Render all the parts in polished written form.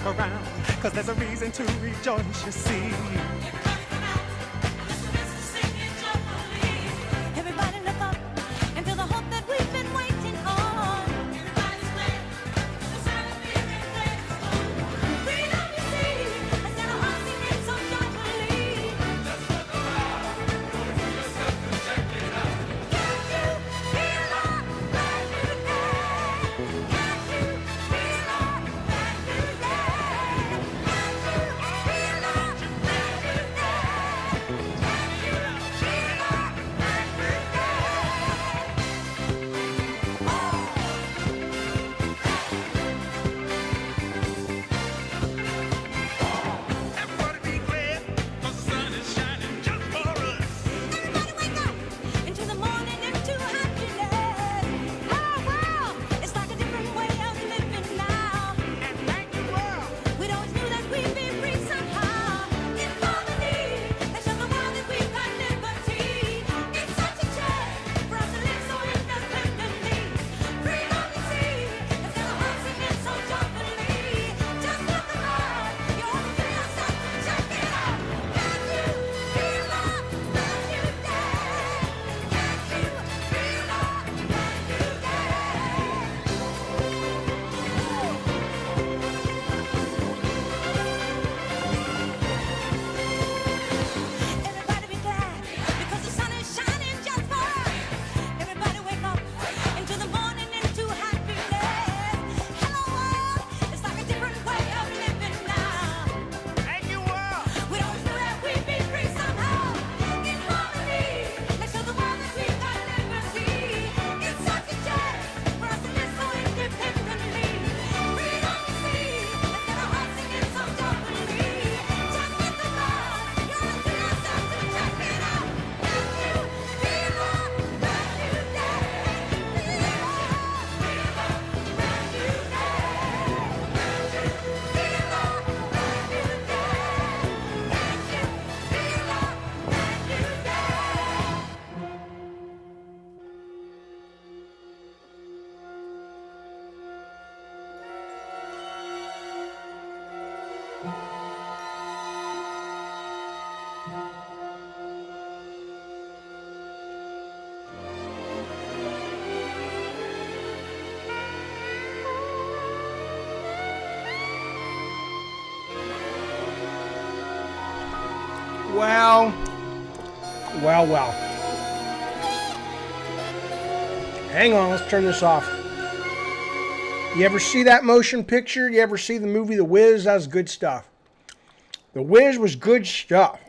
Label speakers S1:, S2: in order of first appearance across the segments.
S1: look around, cause there's a reason to rejoice, you see.
S2: Everybody come out, let's sing it joyfully. Everybody look up and feel the hope that we've been waiting on. Everybody's glad, the sound of feeling glad is gone. Freedom you see, let's get our hearts singing so joyfully. Just look around, go to yourself and check it out. Can't you feel our brand new day? Can't you feel our brand new day? Can't you feel our brand new day? Can't you feel our brand new
S1: Everybody be glad, cause the sun is shining just for us.
S2: Everybody wake up into the morning, into happiness. Oh, wow, it's like a different way of living now.
S1: And thank you, world.
S2: We always knew that we'd be free somehow. In harmony, let's show the world that we've got liberty. It's such a change for us to live so independently. Freedom you see, let's get our hearts singing so joyfully. Just look around, you ought to feel yourself to check it out. Can't you feel our brand new day? Can't you feel our brand new Everybody be glad because the sun is shining just for us. Everybody wake up into the morning, into happiness. Hello world, it's like a different way of living now.
S1: Thank you, world.
S2: We always knew that we'd be free somehow. In harmony, let's show the world that we've got liberty. It's such a change for us to live so independently. Freedom you see, let's get our hearts singing so joyfully. Just look around, you ought to feel yourself to check it out. Can't you feel our brand new day? Feel our brand new day. Can't you feel our brand new day? Can't you feel our brand new day?
S3: Well. Hang on, let's turn this off. You ever see that motion picture? You ever see the movie The Wiz? That was good stuff. The Wiz was good stuff.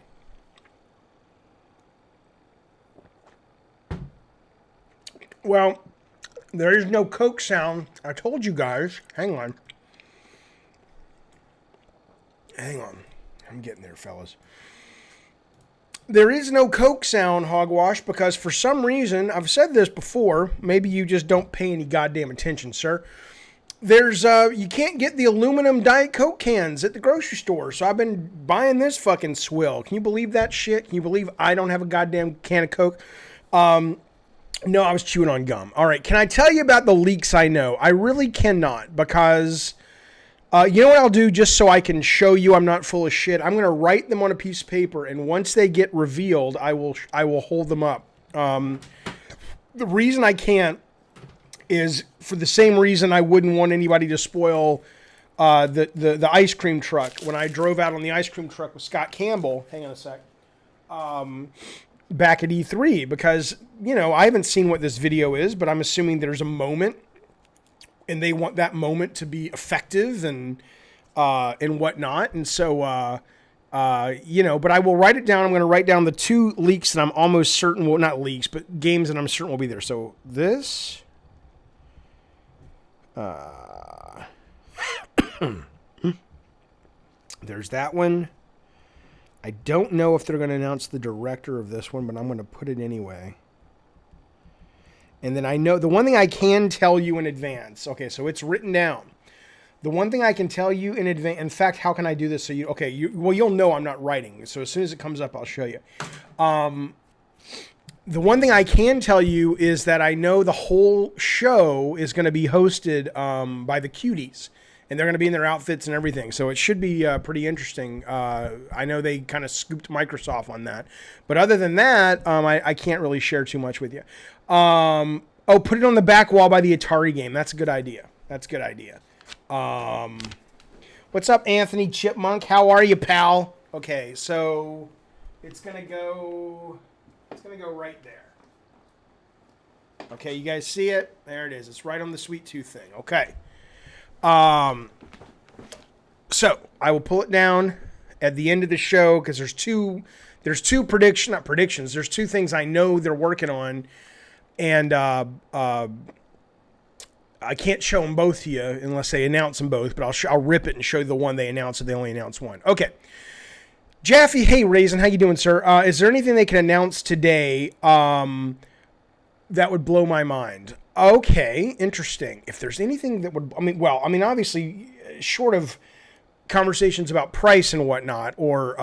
S3: Well, there is no Coke sound. I told you guys. Hang on. I'm getting there, fellas. There is no Coke sound, Hogwash, because for some reason, I've said this before, maybe you just don't pay any goddamn attention, sir. You can't get the aluminum Diet Coke cans at the grocery store, so I've been buying this fucking swill. Can you believe that shit? Can you believe I don't have a goddamn can of Coke? No, I was chewing on gum. All right, can I tell you about the leaks I know? I really cannot, because... you know what I'll do just so I can show you I'm not full of shit? I'm going to write them on a piece of paper, and once they get revealed, I will hold them up. The reason I can't is for the same reason I wouldn't want anybody to spoil the ice cream truck. When I drove out on the ice cream truck with Scott Campbell, hang on a sec, back at E3, because, you know, I haven't seen what this video is, but I'm assuming there's a moment and they want that moment to be effective and whatnot. And so, you know, but I will write it down. I'm going to write down the two leaks that I'm almost certain, well, not leaks, but games that I'm certain will be there. So this, there's that one. I don't know if they're going to announce the director of this one, but I'm going to put it anyway. And then I know the one thing I can tell you in advance. Okay, so it's written down. The one thing I can tell you in advance. In fact, how can I do this? So you'll know I'm not writing. So as soon as it comes up, I'll show you. The one thing I can tell you is that I know the whole show is going to be hosted by the Cuties, and they're going to be in their outfits and everything. So it should be pretty interesting. I know they kind of scooped Microsoft on that, but other than that, I can't really share too much with you. Put it on the back wall by the Atari game. That's a good idea. What's up, Anthony Chipmunk? How are you, pal? Okay, so it's gonna go right there. Okay, you guys see it? There it is. It's right on the sweet tooth thing. Okay. So I will pull it down at the end of the show because there's two not predictions. There's two things I know they're working on, and I can't show them both to you unless they announce them both. But I'll rip it and show you the one they announced if they only announce one. Okay. Jaffe, hey Raisin, how you doing, sir? Is there anything they can announce today that would blow my mind? Okay, interesting. If there's anything that would, obviously, short of conversations about price and whatnot, or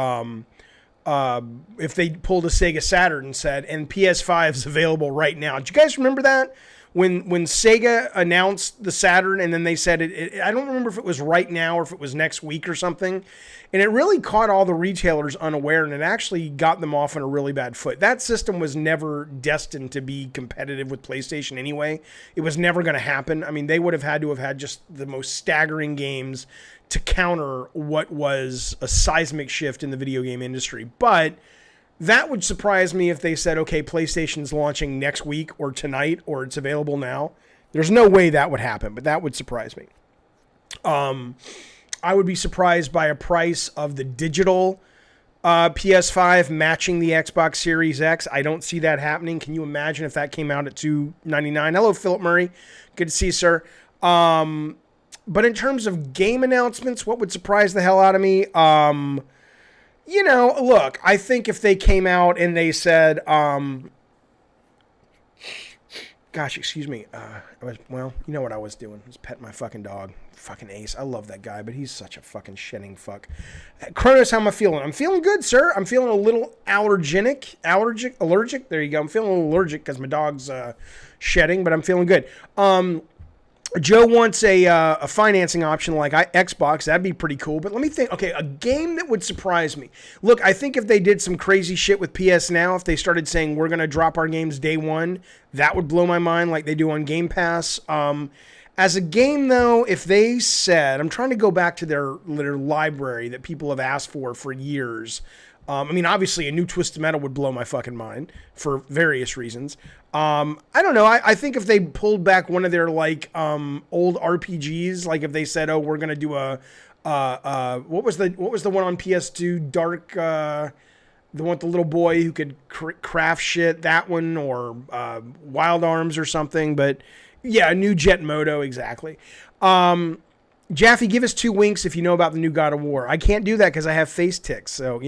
S3: if they pulled a Sega Saturn and said, and PS5 is available right now. Do you guys remember that? When Sega announced the Saturn and then they said I don't remember if it was right now or if it was next week or something. And it really caught all the retailers unaware, and it actually got them off on a really bad foot. That system was never destined to be competitive with PlayStation anyway. It was never going to happen. I mean, they would have had to have had just the most staggering games to counter what was a seismic shift in the video game industry. But that would surprise me if they said, okay, PlayStation's launching next week or tonight or it's available now. There's no way that would happen, but that would surprise me. I would be surprised by a price of the digital PS5 matching the Xbox Series X. I don't see that happening. Can you imagine if that came out at $299? Hello, Philip Murray. Good to see you, sir. But in terms of game announcements, what would surprise the hell out of me? Look, I think if they came out and they said, excuse me. You know what I was doing? I was petting my fucking dog. Fucking Ace. I love that guy, but he's such a fucking shitting fuck. Kronos, how am I feeling? I'm feeling good, sir. I'm feeling a little allergic. There you go. I'm feeling a little allergic because my dog's shedding, but I'm feeling good. Joe wants a financing option like Xbox. That'd be pretty cool. But let me think. Okay, a game that would surprise me. Look, I think if they did some crazy shit with PS Now, if they started saying we're going to drop our games day one, that would blow my mind like they do on Game Pass. As a game, though, if they said, I'm trying to go back to their library that people have asked for years. Obviously, a new Twisted Metal would blow my fucking mind for various reasons. I don't know. I think if they pulled back one of their old RPGs, like if they said, "Oh, we're gonna do what was the one on PS2, Dark, the one with the little boy who could craft shit, that one, or Wild Arms or something." But yeah, a new Jet Moto, exactly. Jaffe, give us 2 winks if you know about the new God of War. I can't do that because I have face tics. So,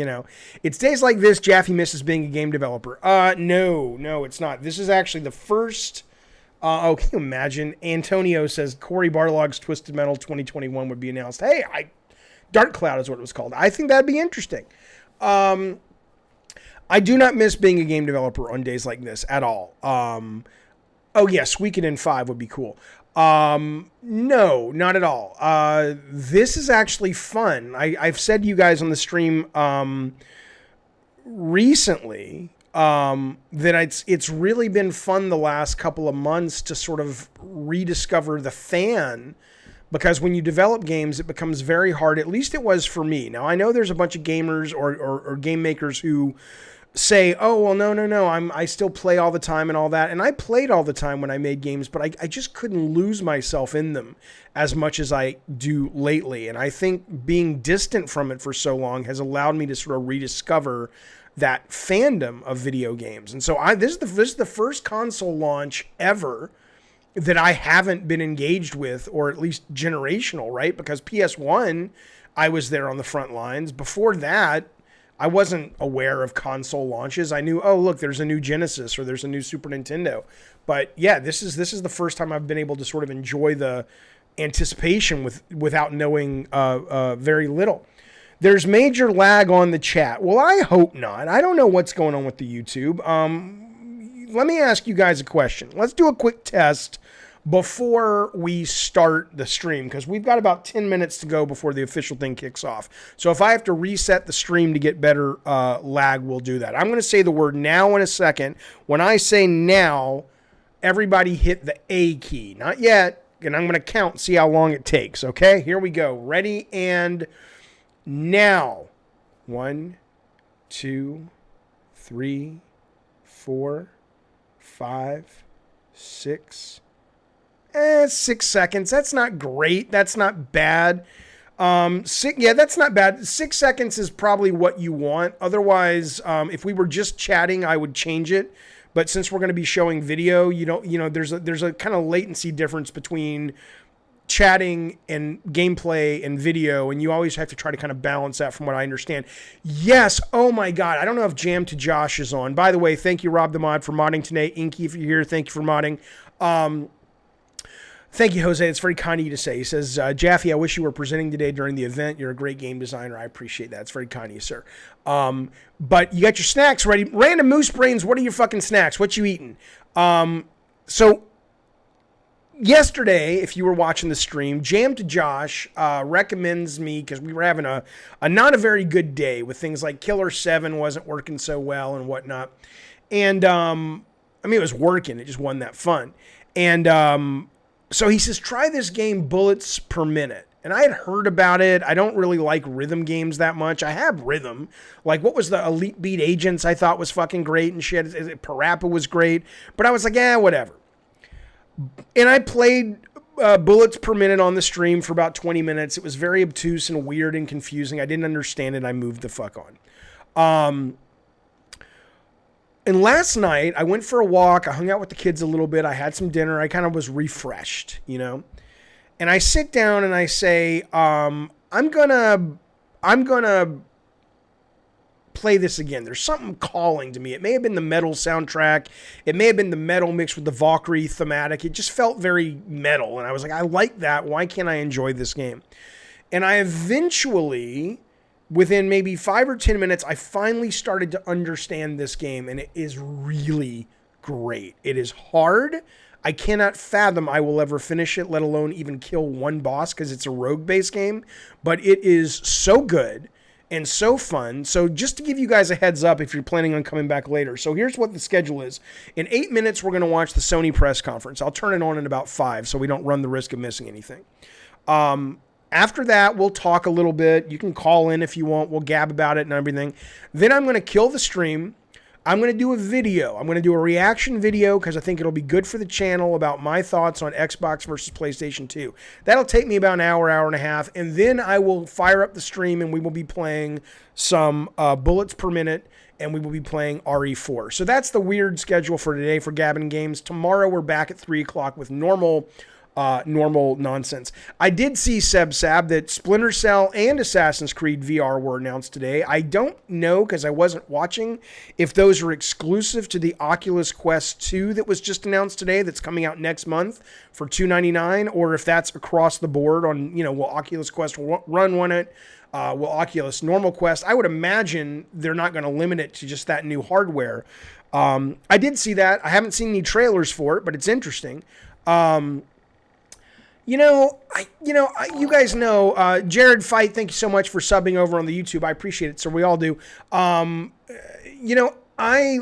S3: it's days like this Jaffe misses being a game developer. No, it's not. This is actually the first. Can you imagine? Antonio says Corey Barlog's Twisted Metal 2021 would be announced. Hey, Dark Cloud is what it was called. I think that'd be interesting. I do not miss being a game developer on days like this at all. Yes, Weekend in 5 would be cool. No, not at all. This is actually fun. I've said to you guys on the stream, recently, that it's really been fun the last couple of months to sort of rediscover the fan, because when you develop games, it becomes very hard. At least it was for me. Now I know there's a bunch of gamers or game makers who say, oh, well, no, I still play all the time and all that. And I played all the time when I made games, but I just couldn't lose myself in them as much as I do lately. And I think being distant from it for so long has allowed me to sort of rediscover that fandom of video games. And so this is the first console launch ever that I haven't been engaged with, or at least generational, right? Because PS1, I was there on the front lines. Before that, I wasn't aware of console launches. I knew, oh, look, there's a new Genesis or there's a new Super Nintendo. But yeah, this is the first time I've been able to sort of enjoy the anticipation without knowing very little. There's major lag on the chat. Well, I hope not. I don't know what's going on with the YouTube. Let me ask you guys a question. Let's do a quick test before we start the stream, because we've got about 10 minutes to go before the official thing kicks off. So if I have to reset the stream to get better lag, we'll do that. I'm going to say the word now in a second. When I say now, everybody hit the A key. Not yet, and I'm going to count and see how long it takes, okay? Here we go. Ready and now. 1, 2, 3, 4, 5, 6. 6 seconds. That's not great. That's not bad. That's not bad. 6 seconds is probably what you want. Otherwise, if we were just chatting, I would change it. But since we're going to be showing video, there's a kind of latency difference between chatting and gameplay and video, and you always have to try to kind of balance that from what I understand. Yes. Oh my God. I don't know if Jam to Josh is on. By the way, thank you, Rob the Mod, for modding today. Inky, if you're here, thank you for modding. Thank you, Jose. It's very kind of you to say. He says, Jaffe, I wish you were presenting today during the event. You're a great game designer. I appreciate that. It's very kind of you, sir. But you got your snacks ready. Random Moose Brains, what are your fucking snacks? What you eating? So yesterday, if you were watching the stream, Jam to Josh recommends me, because we were having a not a very good day with things like Killer 7 wasn't working so well and whatnot. And, it was working. It just wasn't that fun. And, so he says, try this game, Bullets Per Minute. And I had heard about it. I don't really like rhythm games that much. I have rhythm. Like, what was the Elite Beat Agents I thought was fucking great and shit. Parappa was great. But I was like, whatever. And I played Bullets Per Minute on the stream for about 20 minutes. It was very obtuse and weird and confusing. I didn't understand it. I moved the fuck on. And last night, I went for a walk. I hung out with the kids a little bit. I had some dinner. I kind of was refreshed, And I sit down and I say, I'm gonna play this again. There's something calling to me. It may have been the metal soundtrack. It may have been the metal mixed with the Valkyrie thematic. It just felt very metal. And I was like, I like that. Why can't I enjoy this game? And I eventually, within maybe 5 or 10 minutes, I finally started to understand this game, and it is really great. It is hard. I cannot fathom I will ever finish it, let alone even kill one boss, because it's a rogue-based game. But it is so good and so fun. So just to give you guys a heads up if you're planning on coming back later. So here's what the schedule is. In 8 minutes, we're going to watch the Sony press conference. I'll turn it on in about 5 so we don't run the risk of missing anything. After that, we'll talk a little bit. You can call in if you want. We'll gab about it and everything. Then I'm going to kill the stream. I'm going to do a video. I'm going to do a reaction video because I think it'll be good for the channel about my thoughts on Xbox versus PlayStation 2. That'll take me about an hour, hour and a half. And then I will fire up the stream and we will be playing some Bullets Per Minute, and we will be playing RE4. So that's the weird schedule for today for Gabbin' Games. Tomorrow we're back at 3 o'clock with normal nonsense. I did see Sab that Splinter Cell and Assassin's Creed VR were announced today. I don't know, because I wasn't watching, if those are exclusive to the Oculus Quest 2 that was just announced today that's coming out next month for $299, or if that's across the board on, will Oculus Quest run on it? Will Oculus normal Quest? I would imagine they're not going to limit it to just that new hardware. I did see that. I haven't seen any trailers for it, but it's interesting. You guys know, Jared Fight, thank you so much for subbing over on the YouTube. I appreciate it, so we all do. I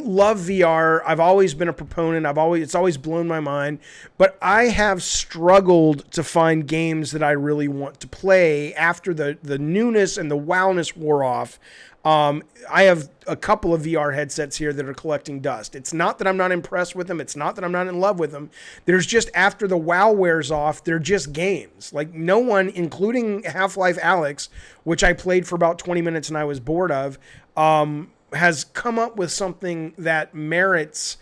S3: love VR. I've always been a proponent. It's always blown my mind, but I have struggled to find games that I really want to play after the newness and the wowness wore off. I have a couple of VR headsets here that are collecting dust. It's not that I'm not impressed with them. It's not that I'm not in love with them. There's just, after the wow wears off, they're just games. Like, no one, including Half-Life Alyx, which I played for about 20 minutes and I was bored of, has come up with something that merits,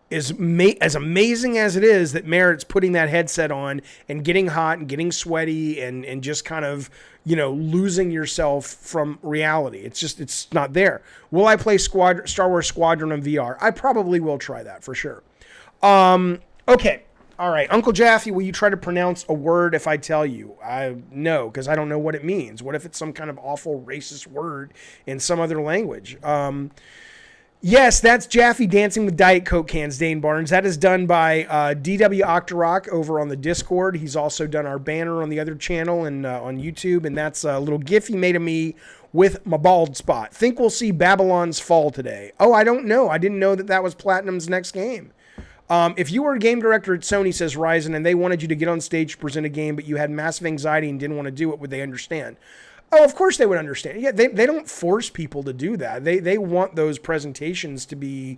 S3: as amazing as it is, that merits putting that headset on and getting hot and getting sweaty and just kind of, losing yourself from reality. It's not there. Will I play Star Wars Squadron in VR? I probably will try that for sure. Okay. All right. Uncle Jaffe, will you try to pronounce a word if I tell you? No, because I don't know what it means. What if it's some kind of awful racist word in some other language? Yes, that's Jaffe dancing with Diet Coke cans, Dane Barnes. That is done by DW Octorock over on the Discord. He's also done our banner on the other channel and on YouTube, and that's a little gif he made of me with my bald spot. Think we'll see Babylon's Fall today. Oh, I don't know. I didn't know that was Platinum's next game. If you were a game director at Sony, says Ryzen, and they wanted you to get on stage to present a game, but you had massive anxiety and didn't want to do it, would they understand? Oh, of course they would understand. Yeah, they don't force people to do that. They want those presentations to be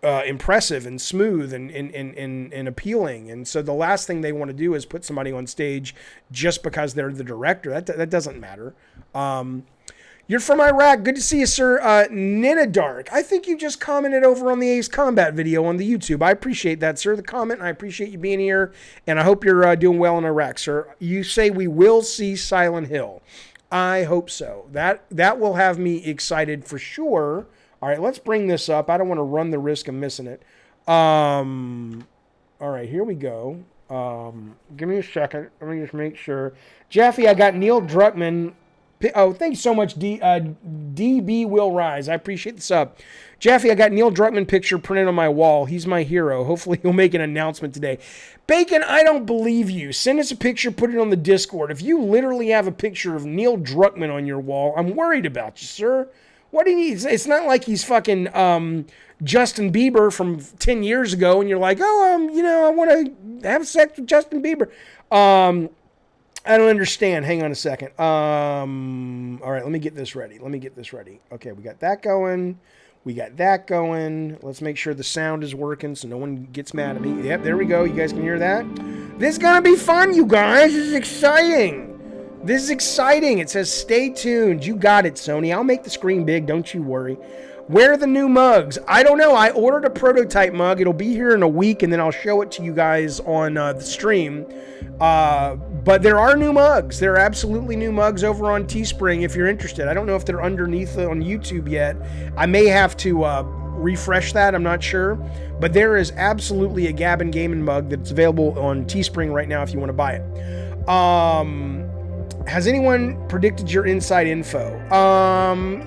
S3: impressive and smooth and appealing. And so the last thing they want to do is put somebody on stage just because they're the director. That doesn't matter. You're from Iraq. Good to see you, sir. Nina Dark. I think you just commented over on the Ace Combat video on the YouTube. I appreciate that, sir. The comment. I appreciate you being here, and I hope you're doing well in Iraq, sir. You say we will see Silent Hill. I hope so. That will have me excited for sure. All right, let's bring this up. I don't want to run the risk of missing it. All right, here we go. Give me a second. Let me just make sure. Jaffe, I got Neil Druckmann. Oh, thanks so much, DB Will Rise. I appreciate the sub. Jaffe, I got Neil Druckmann picture printed on my wall. He's my hero. Hopefully he'll make an announcement today. Bacon, I don't believe you. Send us a picture, put it on the Discord. If you literally have a picture of Neil Druckmann on your wall, I'm worried about you, sir. What do you need? It's not like he's fucking Justin Bieber from 10 years ago, and you're like, oh, I want to have sex with Justin Bieber. I don't understand. Hang on a second. All right, let me get this ready. Okay, we got that going. Let's make sure the sound is working so no one gets mad at me. Yep, there we go. You guys can hear that? This is going to be fun, you guys. This is exciting. It says, stay tuned. You got it, Sony. I'll make the screen big. Don't you worry. Where are the new mugs? I don't know. I ordered a prototype mug. It'll be here in a week, and then I'll show it to you guys on the stream. But there are new mugs. There are absolutely new mugs over on Teespring if you're interested. I don't know if they're underneath on YouTube yet. I may have to refresh that. I'm not sure. But there is absolutely a Gabbin Gaming mug that's available on Teespring right now if you want to buy it. Has anyone predicted your inside info?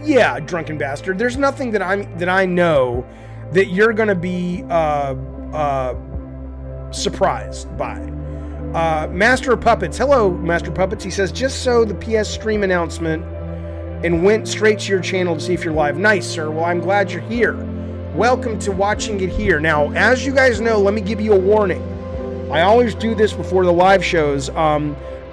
S3: Yeah, drunken bastard. There's nothing that I know that you're gonna be surprised by. Master of Puppets. Hello, Master of Puppets. He says, just so the PS stream announcement and went straight to your channel to see if you're live. Nice, sir. Well, I'm glad you're here. Welcome to watching it here. Now, as you guys know, let me give you a warning. I always do this before the live shows.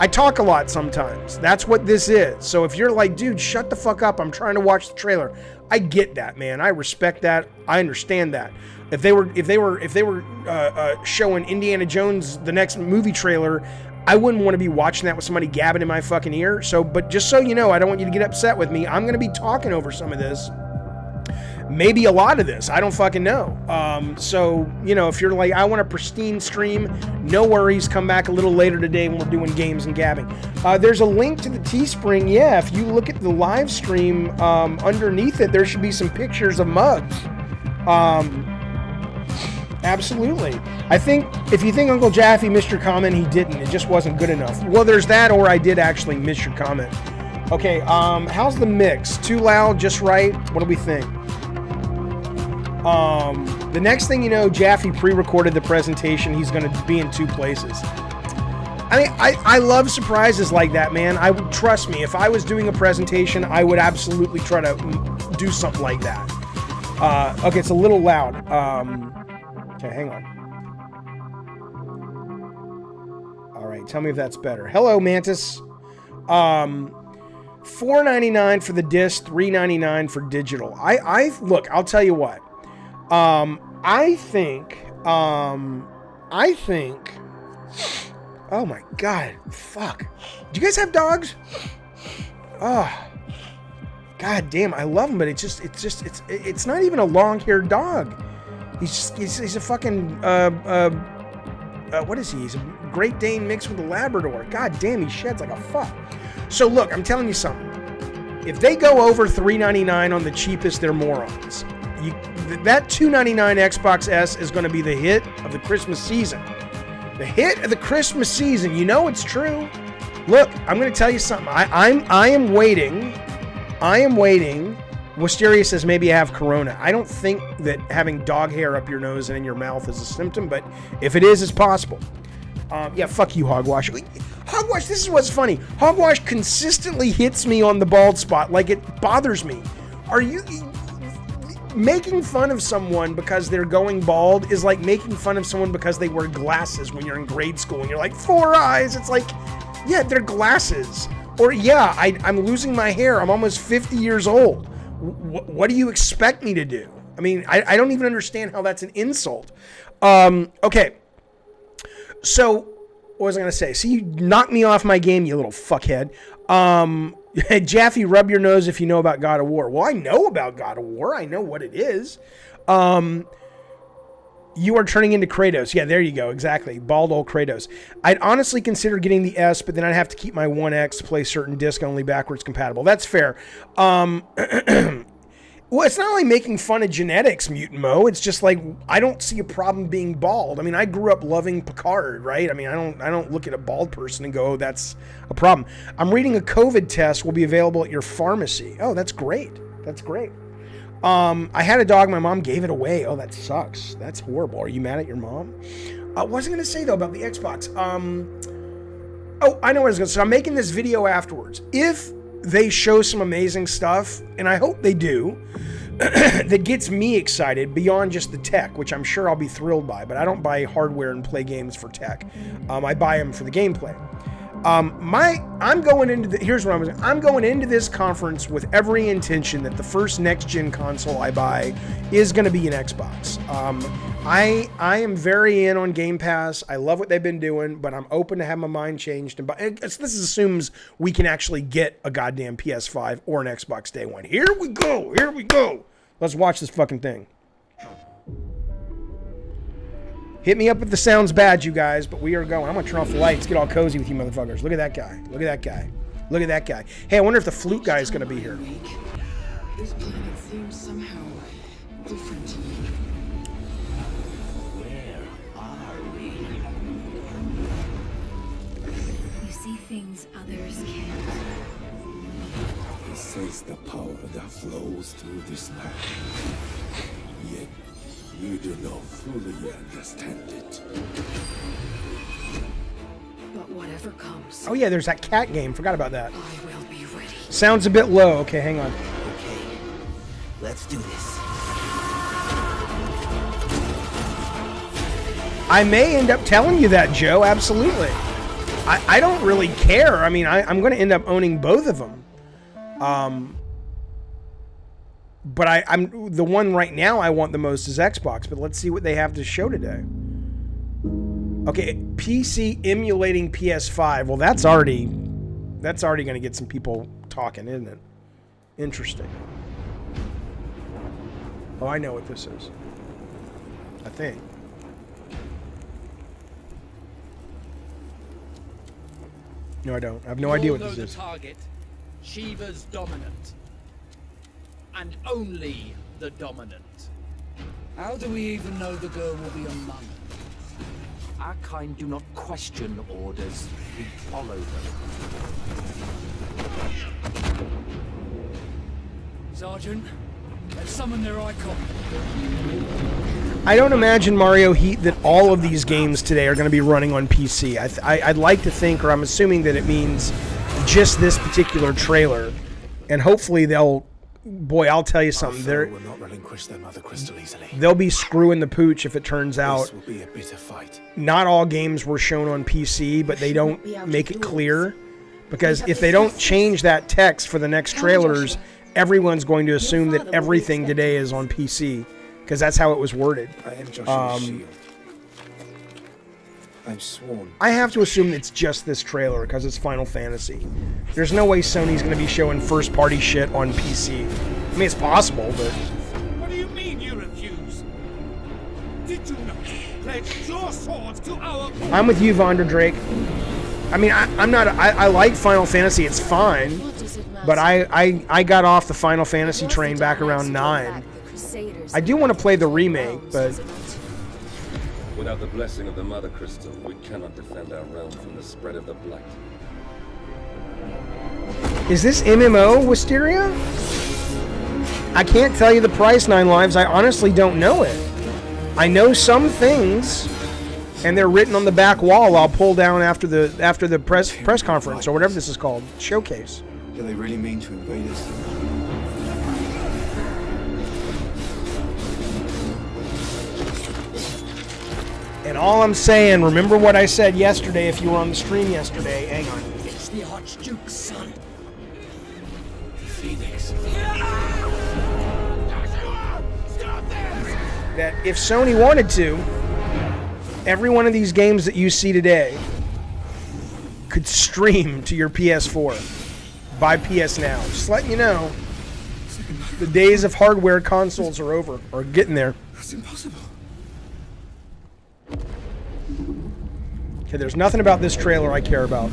S3: I talk a lot sometimes. That's what this is. So if you're like, dude, shut the fuck up, I'm trying to watch the trailer. I get that, man. I respect that. I understand that. If they were showing Indiana Jones the next movie trailer, I wouldn't want to be watching that with somebody gabbing in my fucking ear. So, but just so you know, I don't want you to get upset with me. I'm going to be talking over some of this. Maybe a lot of this. I don't fucking know. So, if you're like, I want a pristine stream, no worries. Come back a little later today when we're doing games and gabbing. There's a link to the Teespring. Yeah, if you look at the live stream, underneath it, there should be some pictures of mugs. Absolutely. I think, if you think Uncle Jaffe missed your comment, he didn't. It just wasn't good enough. Well, there's that, or I did actually miss your comment. Okay, how's the mix? Too loud, just right? What do we think? The next thing you know, Jaffe pre-recorded the presentation. He's going to be in 2 places. I mean, I love surprises like that, man. Trust me, if I was doing a presentation, I would absolutely try to do something like that. Okay, it's a little loud. Okay, hang on. All right, tell me if that's better. Hello, Mantis. $4.99 for the disc, $3.99 for digital. Look, I'll tell you what. I think, oh my God, fuck. Do you guys have dogs? Oh, God damn, I love him, but it's not even a long-haired dog. He's a fucking, what is he? He's a Great Dane mixed with a Labrador. God damn, he sheds like a fuck. So look, I'm telling you something. If they go over $3.99 on the cheapest, they're morons. That $2.99 Xbox S is going to be the hit of the Christmas season. The hit of the Christmas season. You know it's true. Look, I'm going to tell you something. I am waiting Wisteria says maybe I have corona. I don't think that having dog hair up your nose and in your mouth is a symptom, but if it is, it's possible. Yeah, fuck you, Hogwash. Hogwash, this is what's funny. Hogwash consistently hits me on the bald spot, like it bothers me. Are you... Making fun of someone because they're going bald is like making fun of someone because they wear glasses when you're in grade school and you're like, 4 eyes. It's like, yeah, they're glasses. Or, yeah, I'm losing my hair. I'm almost 50 years old. What do you expect me to do? I mean, I don't even understand how that's an insult. Okay. So, what was I going to say? See, you knocked me off my game, you little fuckhead. Jaffe, rub your nose if you know about God of War. Well, I know about God of War. I know what it is. You are turning into Kratos. Yeah, there you go. Exactly. Bald old Kratos. I'd honestly consider getting the S, but then I'd have to keep my 1X to play certain disc-only backwards compatible. That's fair. Well, it's not only making fun of genetics, Mutant Mo. It's just like, I don't see a problem being bald. I mean, I grew up loving Picard, right? I mean, I don't look at a bald person and go, oh, that's a problem. I'm reading a COVID test will be available at your pharmacy. Oh, that's great. That's great. I had a dog. My mom gave it away. Oh, that sucks. That's horrible. Are you mad at your mom? What was I going to say, though, about the Xbox? Oh, I know what I was going to say. I'm making this video afterwards. If they show some amazing stuff, and I hope they do, that gets me excited beyond just the tech, which I'm sure I'll be thrilled by, but I don't buy hardware and play games for tech. I buy them for the gameplay. I'm going into I'm going into this conference with every intention that the first next-gen console I buy is going to be an Xbox. I am very in on Game Pass. I love what they've been doing, but I'm open to have my mind changed. And this assumes we can actually get a goddamn PS5 or an Xbox day one. Here we go. Here we go. Let's watch this fucking thing. Hit me up if the sound's bad, you guys, but we are going. I'm going to turn off the lights, get all cozy with you motherfuckers. Look at that guy. Look at that guy. Look at that guy. Hey, I wonder if the flute guy is going to be here.
S4: This planet seems somehow different to me.
S5: Where are we?
S2: You see things others can't.
S5: This is the power that flows through this land. Yet you do not fully understand it.
S4: But whatever comes,
S3: Oh, yeah, there's that cat game. Forgot about that.
S4: I will be ready.
S3: Sounds a bit low. Okay, hang on.
S5: Okay, let's do this.
S3: I may end up telling you that, Joe. Absolutely. I don't really care. I mean, I'm going to end up owning both of them. But I'm the one right now I want the most is Xbox. But let's see what they have to show today. Okay, PC emulating PS5. Well, that's already going to get some people talking, isn't it? Interesting. Oh, I know what this is. I think. No, I don't. I have no idea what this is.
S6: Target. Shiva's dominant. And only the dominant.
S7: How do we even know the girl will be among us?
S8: Our kind do not question orders, we follow them.
S7: Sergeant, let's summon their icon.
S3: I don't imagine, Mario Heat, that all of these games today are going to be running on PC. I'd like to think, or I'm assuming that it means just this particular trailer. And hopefully they'll... Boy, I'll tell you something.
S5: Will not relinquish their mother crystal easily.
S3: They'll be screwing the pooch if it turns out.
S5: This will be a bitter fight.
S3: Not all games were shown on PC, but they don't make it clear. Because if they don't change that text for the next trailers, everyone's going to assume that everything today is on PC. Because that's how it was worded.
S5: I am Joshua's shield. I'm sworn.
S3: I have to assume it's just this trailer because it's Final Fantasy. There's no way Sony's going to be showing first-party shit on PC. I mean, it's possible, but...
S1: What do you mean you refuse? Did you not pledge your swords to our...
S3: I'm with you, Vonda Drake. I mean, I'm not... I like Final Fantasy. It's fine. But I got off the Final Fantasy train back around 9. I do want to play the remake, but...
S9: Without the blessing of the Mother Crystal, we cannot defend our realm from the spread of the Blight.
S3: Is this MMO, Wisteria? I can't tell you the price, 9 Lives. I honestly don't know it. I know some things, and they're written on the back wall. I'll pull down after the press conference or whatever this is called, showcase.
S5: Do they really mean to invade us?
S3: And all I'm saying, remember what I said yesterday if you were on the stream yesterday. Hang on.
S6: It's the Archduke, son.
S5: Phoenix.
S3: That if Sony wanted to, every one of these games that you see today could stream to your PS4 by PS Now. Just letting you know, the days of hardware consoles are over, or getting there.
S5: That's impossible.
S3: Okay, there's nothing about this trailer I care about.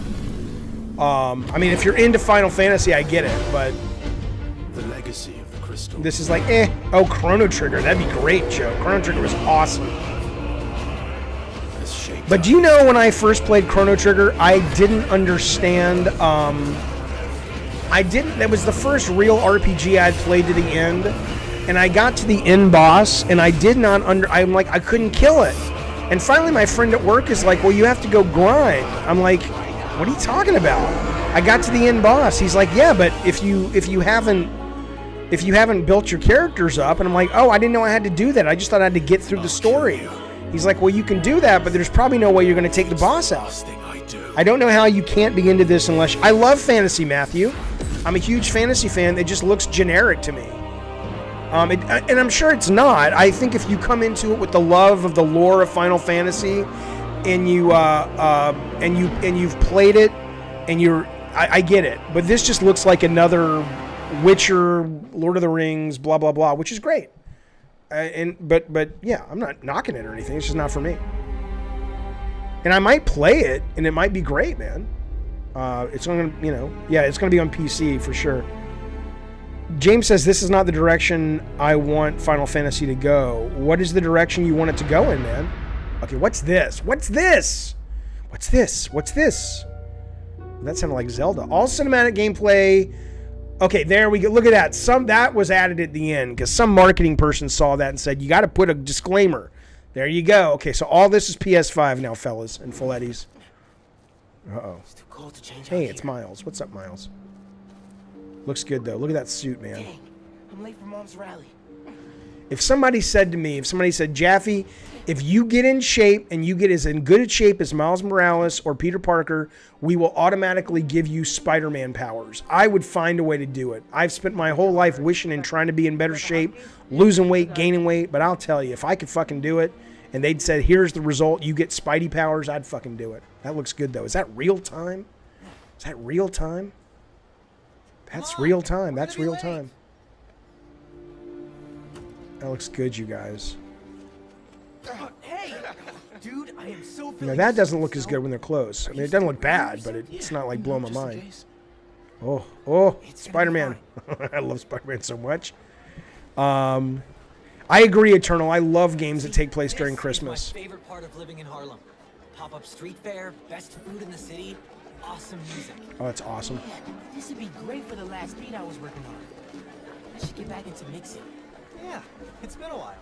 S3: I mean, if you're into Final Fantasy, I get it, but
S5: The legacy of the crystal.
S3: this is like, eh. Oh, Chrono Trigger. That'd be great, Joe. Chrono Trigger was awesome.
S5: Has shaped
S3: But do you know when I first played Chrono Trigger, I didn't understand, that was the first real RPG I'd played to the end, and I got to the end boss, and I did not I'm like, I couldn't kill it. And finally my friend at work is like, well, you have to go grind. I'm like, what are you talking about? I got to the end boss. He's like, yeah, but if you haven't built your characters up, and I'm like, oh, I didn't know I had to do that. I just thought I had to get through the story. He's like, well, you can do that, but there's probably no way you're going to take the boss out. I don't know how you can't be into this unless... I love fantasy, Matthew. I'm a huge fantasy fan. It just looks generic to me. And I'm sure it's not. I think if you come into it with the love of the lore of Final Fantasy, and you've played it, and I get it. But this just looks like another Witcher, Lord of the Rings, blah blah blah, which is great. But yeah, I'm not knocking it or anything. It's just not for me. And I might play it, and it might be great, man. It's gonna, it's gonna be on PC for sure. James says this is not the direction I want Final Fantasy to go. What is the direction you want it to go in, man? Okay, what's this? What's this? What's this? What's this? That sounded like Zelda. All cinematic gameplay. Okay, there we go. Look at that. That was added at the end because some marketing person saw that and said, you got to put a disclaimer. There you go. Okay, so all this is PS5 now, fellas and Follettis. Uh-oh. Hey, it's Miles. What's up, Miles? Looks good, though. Look at that suit, man.
S10: Dang, I'm late for Mom's rally.
S3: If somebody said, Jaffe, if you get in shape and you get as in good a shape as Miles Morales or Peter Parker, we will automatically give you Spider-Man powers. I would find a way to do it. I've spent my whole life wishing and trying to be in better shape, losing weight, gaining weight, but I'll tell you, if I could fucking do it, and they'd said, here's the result, you get Spidey powers, I'd fucking do it. That looks good, though. Is that real time? Is that real time? That's real time. That's real time. That looks good, you guys.
S10: Hey, dude, I am so.
S3: That doesn't look as good when they're close. I mean, it doesn't look bad, but it's not like blowing my mind. Oh, Spider-Man. I love Spider-Man so much. I agree, Eternal. I love games that take place during Christmas.
S10: My favorite part of living in Harlem. Pop-up street fair, best food in the city, awesome music.
S3: Oh, that's awesome.
S10: Man, this would be great for the last beat I was working on. I should get back into mixing. Yeah, it's been a while.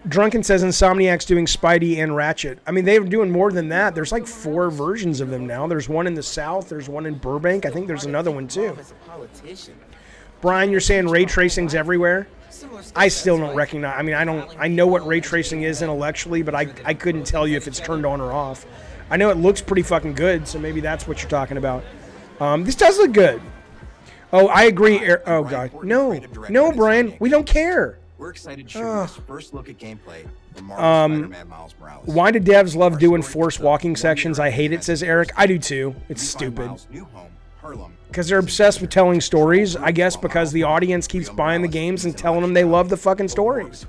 S3: Drunken says Insomniac's doing Spidey and Ratchet. I mean, they're doing more than that. There's like 4 versions of them now. There's one in the South. There's one in Burbank. I think there's another one too. Brian, you're saying ray tracing's everywhere? I still don't recognize. I mean, I know what ray tracing is intellectually, but I couldn't tell you if it's turned on or off. I know it looks pretty fucking good, so maybe that's what you're talking about. This does look good. Oh, I agree. Oh, God. No, Brian. We don't care.
S11: We're excited to show you this first look at gameplay from Marvel Spider-Man Miles Morales.
S3: Why do devs love doing forced walking sections? I hate it, says Eric. I do too. It's stupid. Because they're obsessed with telling stories. I guess because the audience keeps buying the games and telling them they love the fucking stories.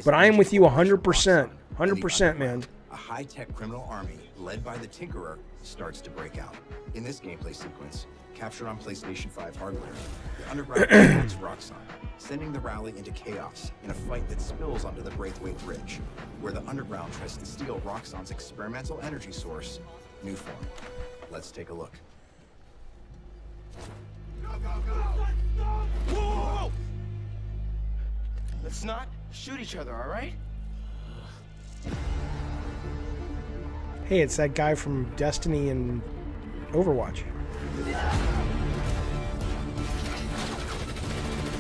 S3: But I am with you 100%. 100%, man.
S11: A high-tech criminal army led by the Tinkerer starts to break out. In this gameplay sequence, captured on PlayStation 5 hardware, the underground attacks Roxxon, sending the rally into chaos in a fight that spills onto the Braithwaite Bridge, where the underground tries to steal Roxxon's experimental energy source, Newform. Let's take a look.
S1: Whoa!
S10: Let's not shoot each other, all right?
S3: Hey, it's that guy from Destiny and Overwatch.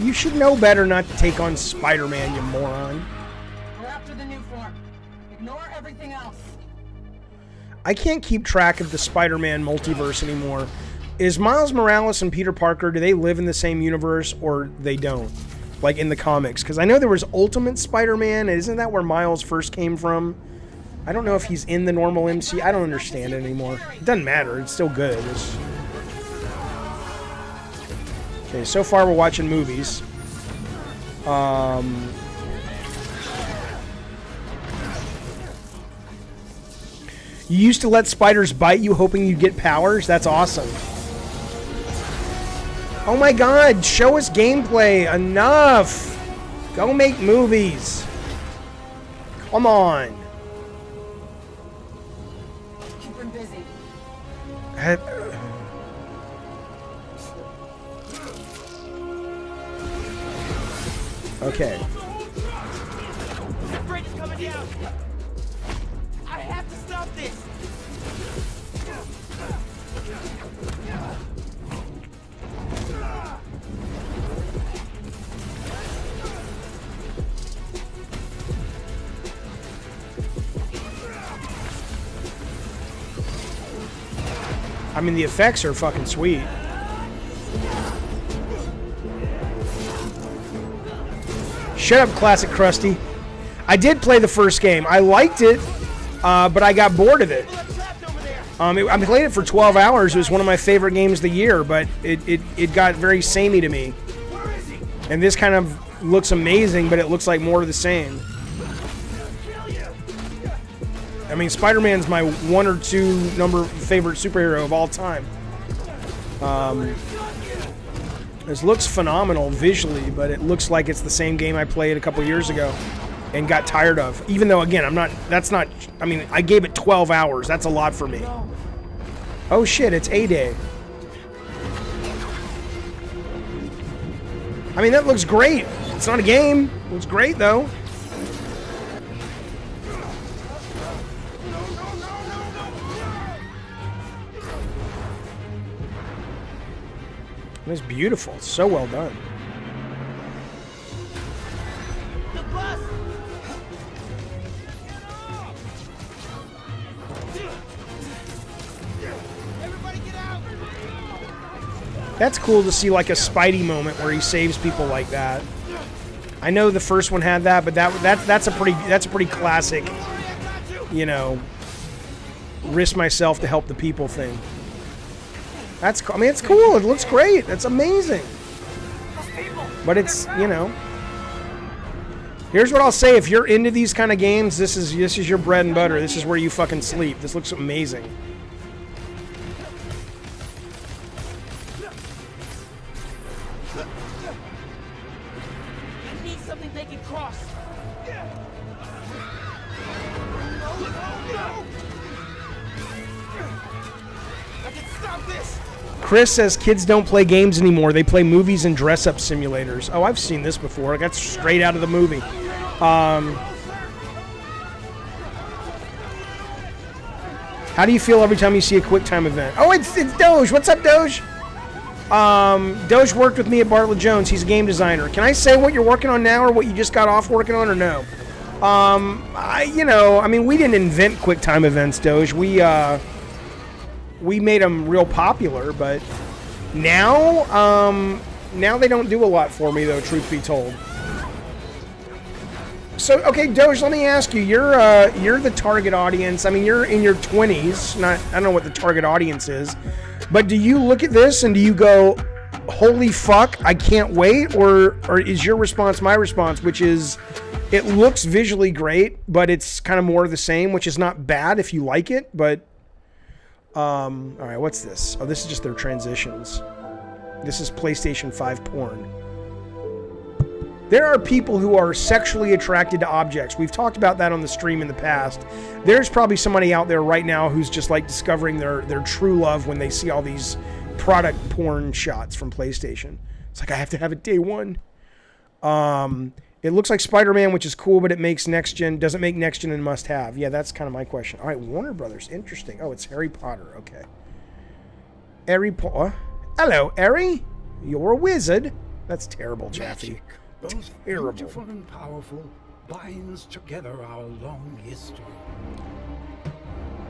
S3: You should know better not to take on Spider-Man, you moron.
S10: We're after the new form. Ignore everything else.
S3: I can't keep track of the Spider-Man multiverse anymore. Is Miles Morales and Peter Parker, do they live in the same universe or they don't? Like in the comics? Because I know there was Ultimate Spider-Man. Isn't that where Miles first came from? I don't know if he's in the normal MC. I don't understand it anymore. It doesn't matter. It's still good. Okay, so far we're watching movies. You used to let spiders bite you hoping you'd get powers? That's awesome. Oh my god, show us gameplay. Enough. Go make movies. Come on.
S10: Keep him busy.
S3: Okay.
S10: The bridge is coming down. I have to stop this.
S3: I mean, the effects are fucking sweet. Shut up, Classic Krusty. I did play the first game. I liked it, but I got bored of it. I played it for 12 hours. It was one of my favorite games of the year, but it got very samey to me. And this kind of looks amazing, but it looks like more of the same. I mean, Spider-Man's my 1 or 2 favorite superhero of all time. This looks phenomenal visually, but it looks like it's the same game I played a couple years ago and got tired of. Even though, again, I mean, I gave it 12 hours. That's a lot for me. Oh shit, it's A-Day. I mean, that looks great. It's not a game. It looks great, though. It's beautiful. It's so well done.
S10: The bus. Everybody get out.
S3: That's cool to see like a Spidey moment where he saves people like that. I know the first one had that, but that's a pretty classic, you know, risk myself to help the people thing. I mean, it's cool. It looks great. It's amazing. But it's, you know. Here's what I'll say. If you're into these kind of games, this is your bread and butter. This is where you fucking sleep. This looks amazing.
S10: I need something they can cross. I can stop this.
S3: Chris says kids don't play games anymore. They play movies and dress-up simulators. Oh, I've seen this before. That's straight out of the movie. How do you feel every time you see a QuickTime event? Oh, it's Doge. What's up, Doge? Doge worked with me at Bartlett Jones. He's a game designer. Can I say what you're working on now or what you just got off working on or no? I mean, we didn't invent QuickTime events, Doge. We made them real popular, but now they don't do a lot for me, though, truth be told. So, okay, Doge, let me ask you, you're the target audience. I mean, you're in your 20s. I don't know what the target audience is, but do you look at this and do you go, holy fuck, I can't wait? Or is your response my response, which is, it looks visually great, but it's kind of more of the same, which is not bad if you like it, but... all right, what's this? Oh, this is just their transitions. This is PlayStation 5 porn. There are people who are sexually attracted to objects. We've talked about that on the stream in the past. There's probably somebody out there right now who's just like discovering their true love when they see all these product porn shots from PlayStation. It's like, I have to have it day one. It looks like Spider-Man, which is cool, but it makes next gen doesn't make next gen and must have. Yeah, that's kind of my question. All right, Warner Brothers, interesting. Oh, it's Harry Potter. Okay. Harry Potter. Hello, Harry. You're a wizard. That's terrible, Chaffee.
S5: Both
S3: Terrible.
S5: beautiful and powerful, binds together our long history.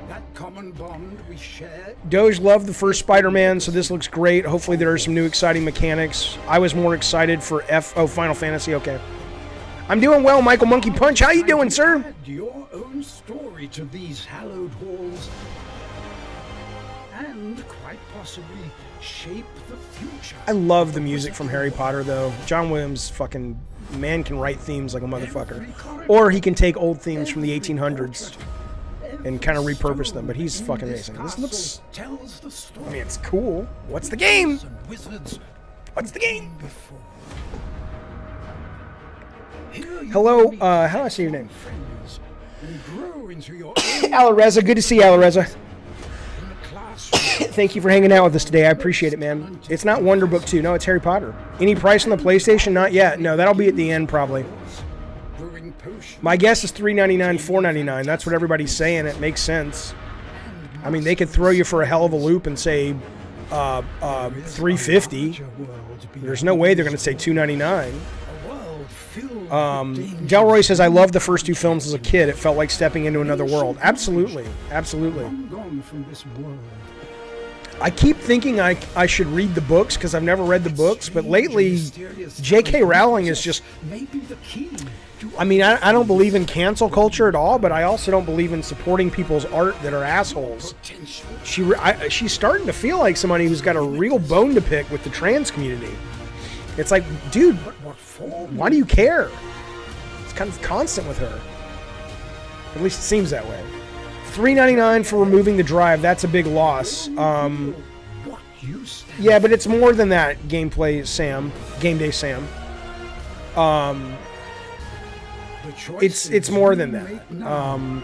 S5: That common bond we share.
S3: Doge loved the first Spider-Man, so this looks great. Hopefully there are some new exciting mechanics. I was more excited for Final Fantasy. Okay. I'm doing well, Michael Monkey Punch. How you doing, sir?
S5: Add your own story to these hallowed halls, and quite possibly shape the future.
S3: I love the music from Harry Potter, though. John Williams, fucking man, can write themes like a motherfucker. Or he can take old themes from the 1800s and kind of repurpose them, but he's fucking amazing. This looks... I mean, it's cool. What's the game? What's the game? Hello, how do I say your name? Alareza, good to see you, Alareza. Thank you for hanging out with us today. I appreciate it, man. It's not Wonder Book 2. No, it's Harry Potter. Any price on the PlayStation? Not yet. No, that'll be at the end, probably. My guess is $3.99, $4.99. That's what everybody's saying. It makes sense. I mean, they could throw you for a hell of a loop and say $3.50. There's no way they're going to say $2.99. Delroy says, I loved the first two films as a kid. It felt like stepping into another world. Absolutely. Absolutely. I keep thinking I should read the books because I've never read the books, but lately J.K. Rowling is just... I mean, I don't believe in cancel culture at all, but I also don't believe in supporting people's art that are assholes. She's starting to feel like somebody who's got a real bone to pick with the trans community. It's like, dude, why do you care? It's kind of constant with her. At least it seems that way. $3.99 for removing the drive. That's a big loss. Yeah, but it's more than that. Gameplay Sam, Game Day Sam. It's more than that.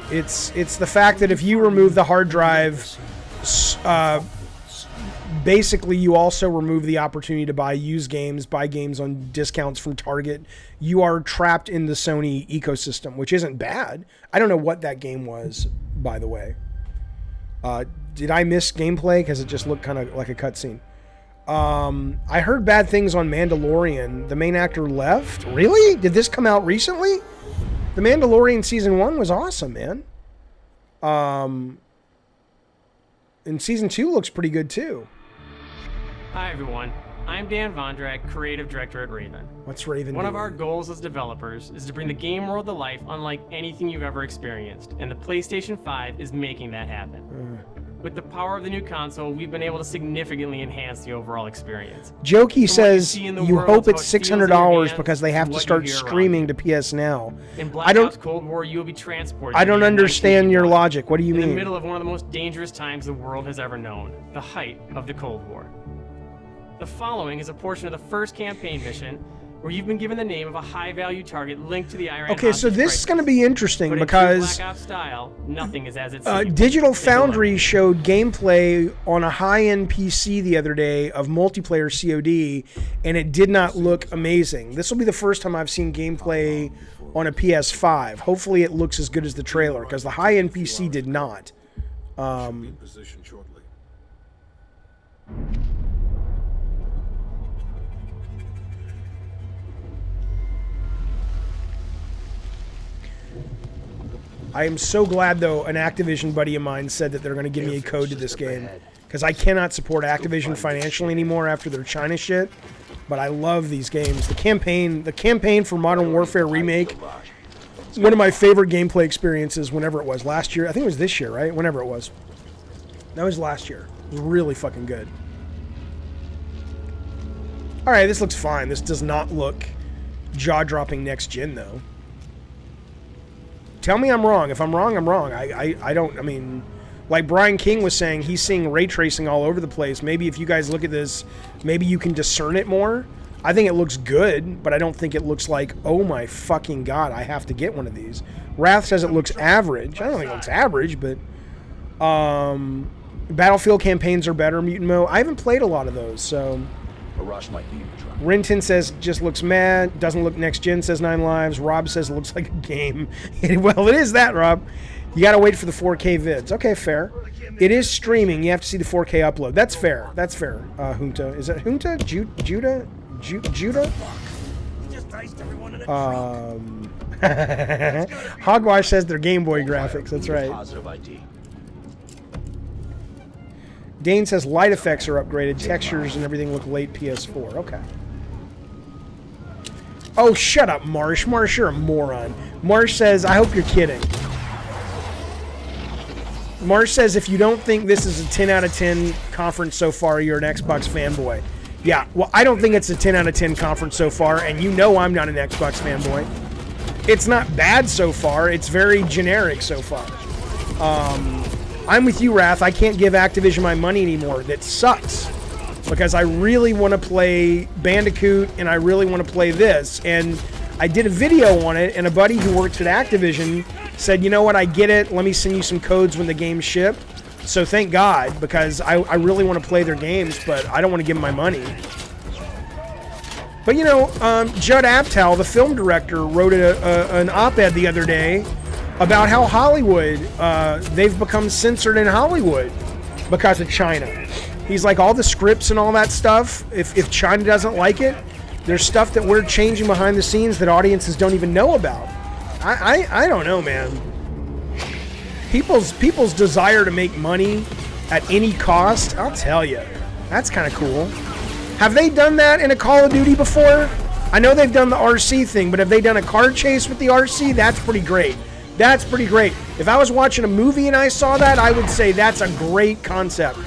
S3: It's the fact that if you remove the hard drive, basically you also remove the opportunity to buy used games, buy games on discounts from Target. You are trapped in the Sony ecosystem, which isn't bad. I don't know what that game was, by the way. Did I miss gameplay? Because it just looked kind of like a cutscene. I heard bad things on Mandalorian. The main actor left? Really? Did this come out recently? The Mandalorian Season 1 was awesome, man. And Season 2 looks pretty good, too.
S12: Hi, everyone. I'm Dan Vondrak, Creative Director at Raven.
S3: What's Raven
S12: One
S3: doing?
S12: of our goals as developers is to bring the game world to life unlike anything you've ever experienced, and the PlayStation 5 is making that happen. With the power of the new console, we've been able to significantly enhance the overall experience.
S3: Jokey says
S12: you
S3: you hope it's $600 because they have to start streaming to PS Now.
S12: In Black Ops Cold War, you'll be transported.
S3: I don't understand your logic. What do you mean?
S12: In the middle of one of the most dangerous times the world has ever known, the height of the Cold War. The following is a portion of the first campaign mission where you've been given the name of a high-value target linked to the Iran
S3: Okay, so this is going to be interesting because
S12: Black Ops style, nothing is as it seems.
S3: Digital Foundry showed gameplay on a high-end PC the other day of multiplayer COD, and it did not look amazing. This will be the first time I've seen gameplay on a PS5. Hopefully it looks as good as the trailer, because the high-end PC did not. I am so glad, though, an Activision buddy of mine said that they're going to give me a code to this game, because I cannot support Activision financially anymore after their China shit. But I love these games. The campaign for Modern Warfare Remake, one of my favorite gameplay experiences whenever it was. Last year, I think it was this year, right? Whenever it was. That was last year. It was really fucking good. All right, this looks fine. This does not look jaw-dropping next gen, though. Tell me I'm wrong. If I'm wrong, I'm wrong. I don't, I mean, like Brian King was saying, he's seeing ray tracing all over the place. Maybe if you guys look at this, maybe you can discern it more. I think it looks good, but I don't think it looks like, oh my fucking God, I have to get one of these. Wrath says it looks average. I don't think it looks average, but Battlefield campaigns are better, Mutant Mo. I haven't played a lot of those, so
S8: Rush might be in the truck.
S3: Renton says just looks mad. Doesn't look next gen, says 9 Lives. Rob says it looks like a game. Well, it is that, Rob. You got to wait for the 4K vids. Okay, fair. It is streaming. You have to see the 4K upload. That's fair. That's fair. Junta. Is that Junta? Judah? Judah? Hogwash says they're Game Boy graphics. That's right.
S8: Positive ID.
S3: Dane says light effects are upgraded. Textures and everything look late PS4. Okay. Oh, shut up, Marsh. Marsh, you're a moron. Marsh says, I hope you're kidding. Marsh says, if you don't think this is a 10 out of 10 conference so far, you're an Xbox fanboy. Yeah, well, I don't think it's a 10 out of 10 conference so far, and you know I'm not an Xbox fanboy. It's not bad so far. It's very generic so far. I'm with you, Wrath. I can't give Activision my money anymore. That sucks. Because I really want to play Bandicoot, and I really want to play this. And I did a video on it, and a buddy who works at Activision said, you know what, I get it. Let me send you some codes when the games ship. So thank God, because I really want to play their games, but I don't want to give them my money. But, you know, Judd Apatow, the film director, wrote an op-ed the other day about how Hollywood, they've become censored in Hollywood because of China. He's like, all the scripts and all that stuff, if China doesn't like it, there's stuff that we're changing behind the scenes that audiences don't even know about. I don't know, man. People's desire to make money at any cost, I'll tell you, that's kind of cool. Have they done that in a Call of Duty before? I know they've done the RC thing, but have they done a car chase with the RC? That's pretty great. That's pretty great. If I was watching a movie and I saw that, I would say that's a great concept.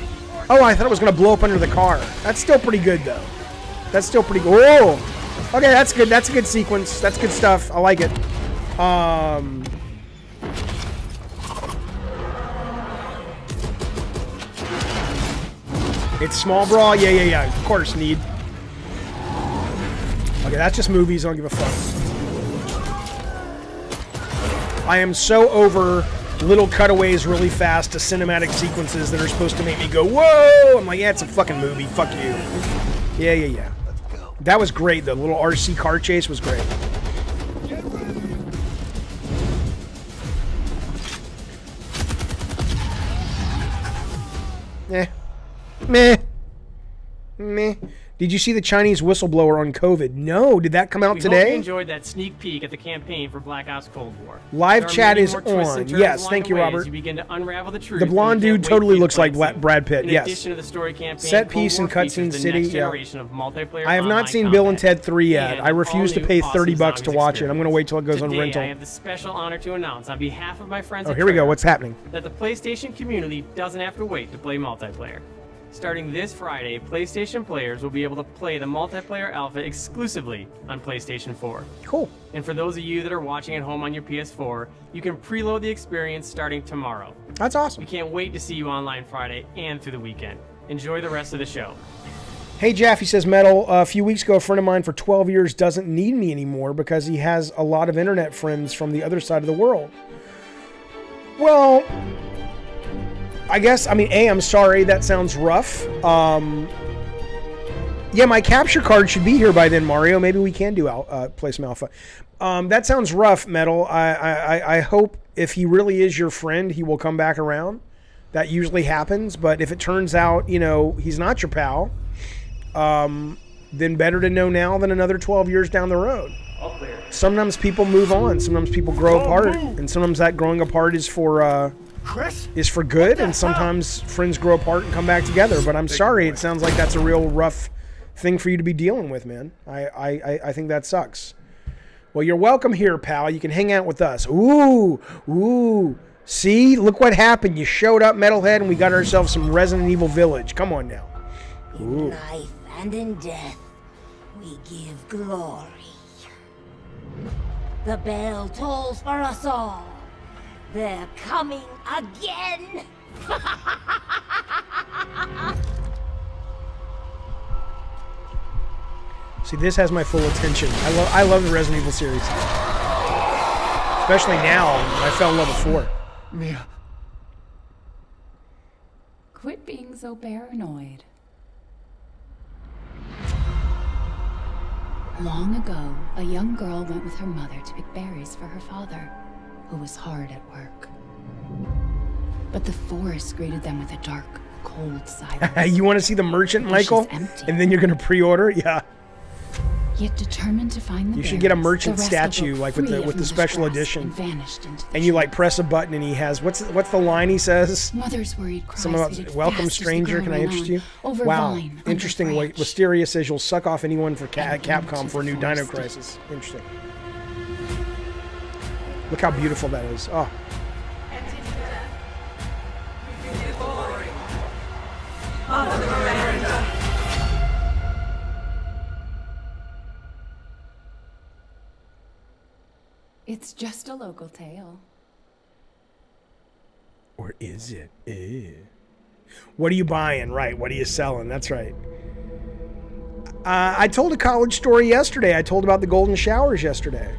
S3: Oh, I thought it was going to blow up under the car. That's still pretty good, though. That's still pretty good. Whoa! Okay, that's good. That's a good sequence. That's good stuff. I like it. It's small brawl. Yeah. Of course, need. Okay, that's just movies. I don't give a fuck. I am so over little cutaways really fast to cinematic sequences that are supposed to make me go, whoa! I'm like, yeah, it's a fucking movie. Fuck you. Yeah. That was great. The little RC car chase was great. Meh. Did you see the Chinese whistleblower on COVID? No. Did that come out today?
S12: Hope you enjoyed that sneak peek at the campaign for Black Ops Cold War.
S3: Live chat is on. Yes, thank you, Robert.
S12: You begin to unravel the truth.
S3: The blonde dude totally looks like Brad Pitt. Yes.
S12: In addition to the story campaign,
S3: set piece and cutscene city. Yeah.
S12: I
S3: have not seen Bill and Ted 3 yet. I refuse to pay $30 to watch it. I'm going to wait till it goes on rental.
S12: I have the special honor to announce on behalf of my friends.
S3: Oh, here we go. What's happening?
S12: That the PlayStation community doesn't have to wait to play multiplayer. Starting this Friday, PlayStation players will be able to play the multiplayer alpha exclusively on PlayStation 4.
S3: Cool.
S12: And for those of you that are watching at home on your PS4, you can preload the experience starting tomorrow.
S3: That's awesome.
S12: We can't wait to see you online Friday and through the weekend. Enjoy the rest of the show.
S3: Hey, Jaffe says, Metal, a few weeks ago, a friend of mine for 12 years doesn't need me anymore because he has a lot of internet friends from the other side of the world. Well, I guess, I'm sorry, that sounds rough. Yeah, my capture card should be here by then, Mario. Maybe we can do play some alpha. That sounds rough, Metal. I hope if he really is your friend, he will come back around. That usually happens, but if it turns out, he's not your pal, then better to know now than another 12 years down the road. Sometimes people move on. Sometimes people grow apart, and sometimes that growing apart is for good, and sometimes friends grow apart and come back together. But I'm sorry, it sounds like that's a real rough thing for you to be dealing with, man. I think that sucks. Well, you're welcome here, pal. You can hang out with us. Ooh. See, look what happened. You showed up, Metalhead, and we got ourselves some Resident Evil Village. Come on now.
S2: In life and in death, we give glory. The bell tolls for us all. They're coming again!
S3: See, this has my full attention. I love the Resident Evil series. Especially now, I fell in love with 4.
S4: Mia.
S13: Quit being so paranoid.
S4: Long ago, a young girl went with her mother to pick berries for her father, who was hard at work. But the forest greeted them with a dark, cold silence.
S3: You want to see the merchant, Michael?
S4: Empty.
S3: And then you're going to pre-order? Yeah.
S4: Yet determined to find the
S3: You should get a
S4: berries,
S3: merchant
S4: the rascal
S3: statue,
S4: broke
S3: like
S4: free
S3: with
S4: of
S3: the special
S4: Mother's grasp
S3: edition.
S4: and vanished into the
S3: And you like
S4: trees.
S3: press a button and he has what's the line he says?
S4: Mother's worried cries
S3: Something about
S4: faded
S3: welcome
S4: fast as the
S3: stranger.
S4: girl
S3: Can I
S4: ran
S3: interest
S4: on,
S3: you?
S4: over
S3: Wow,
S4: vine, under
S3: interesting.
S4: branch.
S3: Wisteria says you'll suck off anyone for
S4: And
S3: Capcom
S4: into
S3: for a
S4: the
S3: new Dino
S4: forest.
S3: Crisis. Interesting. Look how beautiful that is. Oh.
S4: It's just a local tale.
S3: Or is it? What are you buying? Right. What are you selling? That's right. I told a college story yesterday. I told about the golden showers yesterday.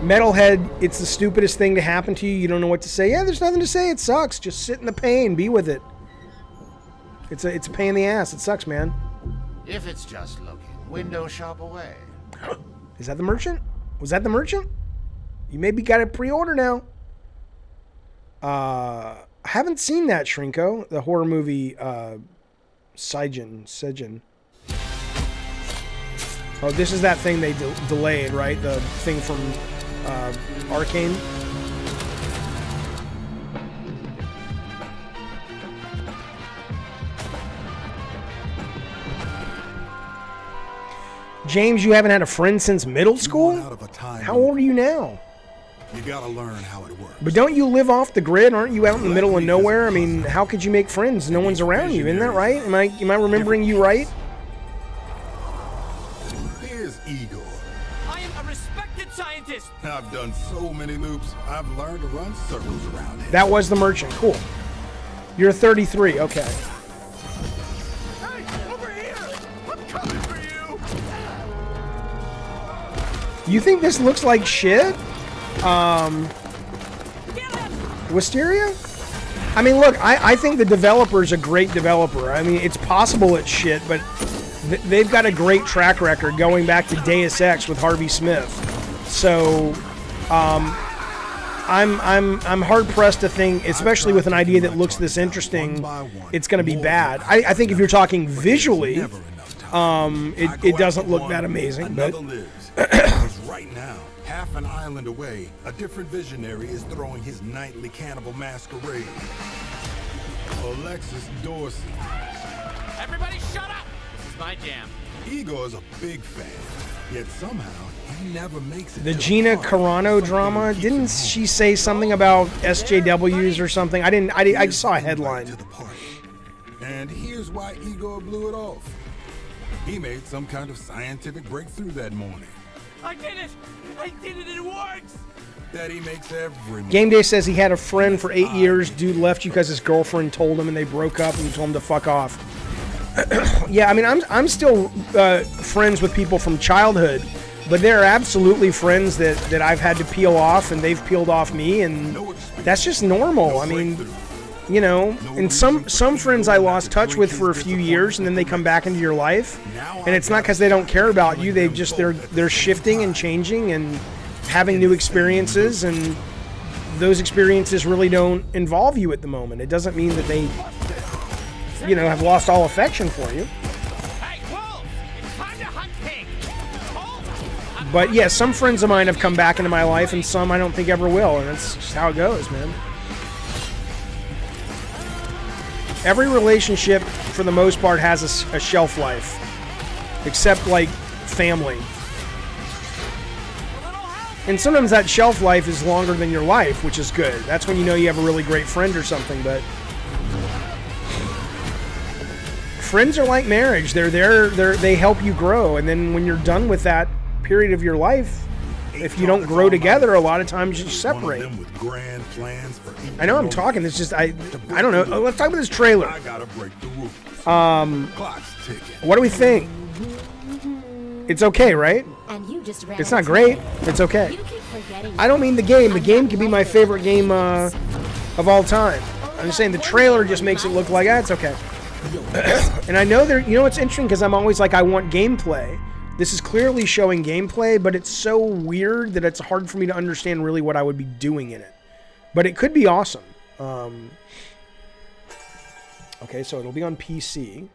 S3: Metalhead, it's the stupidest thing to happen to you. You don't know what to say. Yeah, there's nothing to say. It sucks. Just sit in the pain. Be with it. It's a pain in the ass. It sucks, man.
S13: If it's just looking, window shop away.
S3: Is that the merchant? Was that the merchant? You maybe got it pre-order now. I haven't seen that, Shrinko. The horror movie, Sejin. Oh, this is that thing they delayed, right? The thing from Arcane. James, you haven't had a friend since middle school? How old are you now?
S5: You gotta learn how it works.
S3: But don't you live off the grid? Aren't you out in the middle of nowhere? I mean, how could you make friends? No one's around you, isn't that right? Am I remembering you right?
S5: Here's Igor.
S10: I am a respected scientist.
S5: I've done so many loops, I've learned to run circles around it.
S3: That was the merchant. Cool. You're 33. Okay.
S5: Hey, over here! I'm coming for you!
S3: You think this looks like shit? Wisteria? I mean, look, I think the developer's a great developer. I mean, it's possible it's shit, but they've got a great track record going back to Deus Ex with Harvey Smith. So, I'm hard pressed to think, especially with an idea that looks this interesting, it's going to be bad. I think if you're talking visually, it doesn't look that amazing. But
S5: right now, half an island away, a different visionary is throwing his nightly cannibal masquerade. Alexis Dorsey.
S10: Everybody shut up! This is my jam.
S5: Igor's a big fan, yet somehow he never makes it.
S3: the Gina Carano drama, didn't she say something about SJWs or something? I saw a headline.
S5: And here's why Igor blew it off. He made some kind of scientific breakthrough that morning.
S10: I did it! I did it! It works!
S5: That he makes every morning.
S3: Game Day says he had a friend for 8 years. Dude left you because his girlfriend told him and they broke up and you told him to fuck off. Yeah, I mean, I'm still friends with people from childhood, but there are absolutely friends that I've had to peel off and they've peeled off me, and that's just normal. I mean, you know, and some friends I lost touch with for a few years and then they come back into your life, and it's not because they don't care about you. They've just they're shifting and changing and having new experiences, and those experiences really don't involve you at the moment. It doesn't mean that they, you know, have lost all affection for you.
S10: Hey, Wolf! It's time to hunt pig! Wolf!
S3: But yeah, some friends of mine have come back into my life and some I don't think ever will, and that's just how it goes, man. Every relationship, for the most part, has a shelf life, except like family. And sometimes that shelf life is longer than your life, which is good. That's when you know you have a really great friend or something. But friends are like marriage. They're there. They help you grow. And then when you're done with that period of your life, if you don't grow together, a lot of times you separate. I know I'm talking. It's just I don't know. Let's talk about this trailer. What do we think? It's okay, right? It's not great. It's okay. I don't mean the game. The game could be my favorite game of all time. I'm just saying the trailer just makes it look like, it's okay. And I know there. You know what's interesting? Because I'm always like, I want gameplay. This is clearly showing gameplay, but it's so weird that it's hard for me to understand really what I would be doing in it. But it could be awesome. Okay, so it'll be on PC.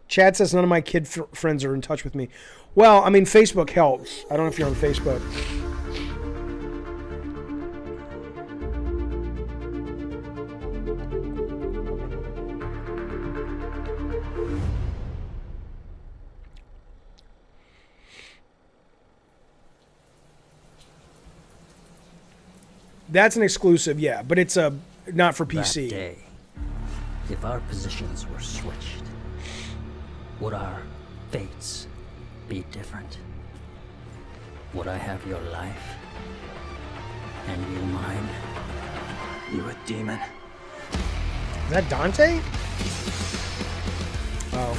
S3: Chad says none of my kid friends are in touch with me. Well, I mean, Facebook helps. I don't know if you're on Facebook. That's an exclusive, yeah, but it's not for PC.
S6: That day, if our positions were switched, would our fates be different? Would I have your life and you mine? You a demon?
S3: Is that Dante? Oh.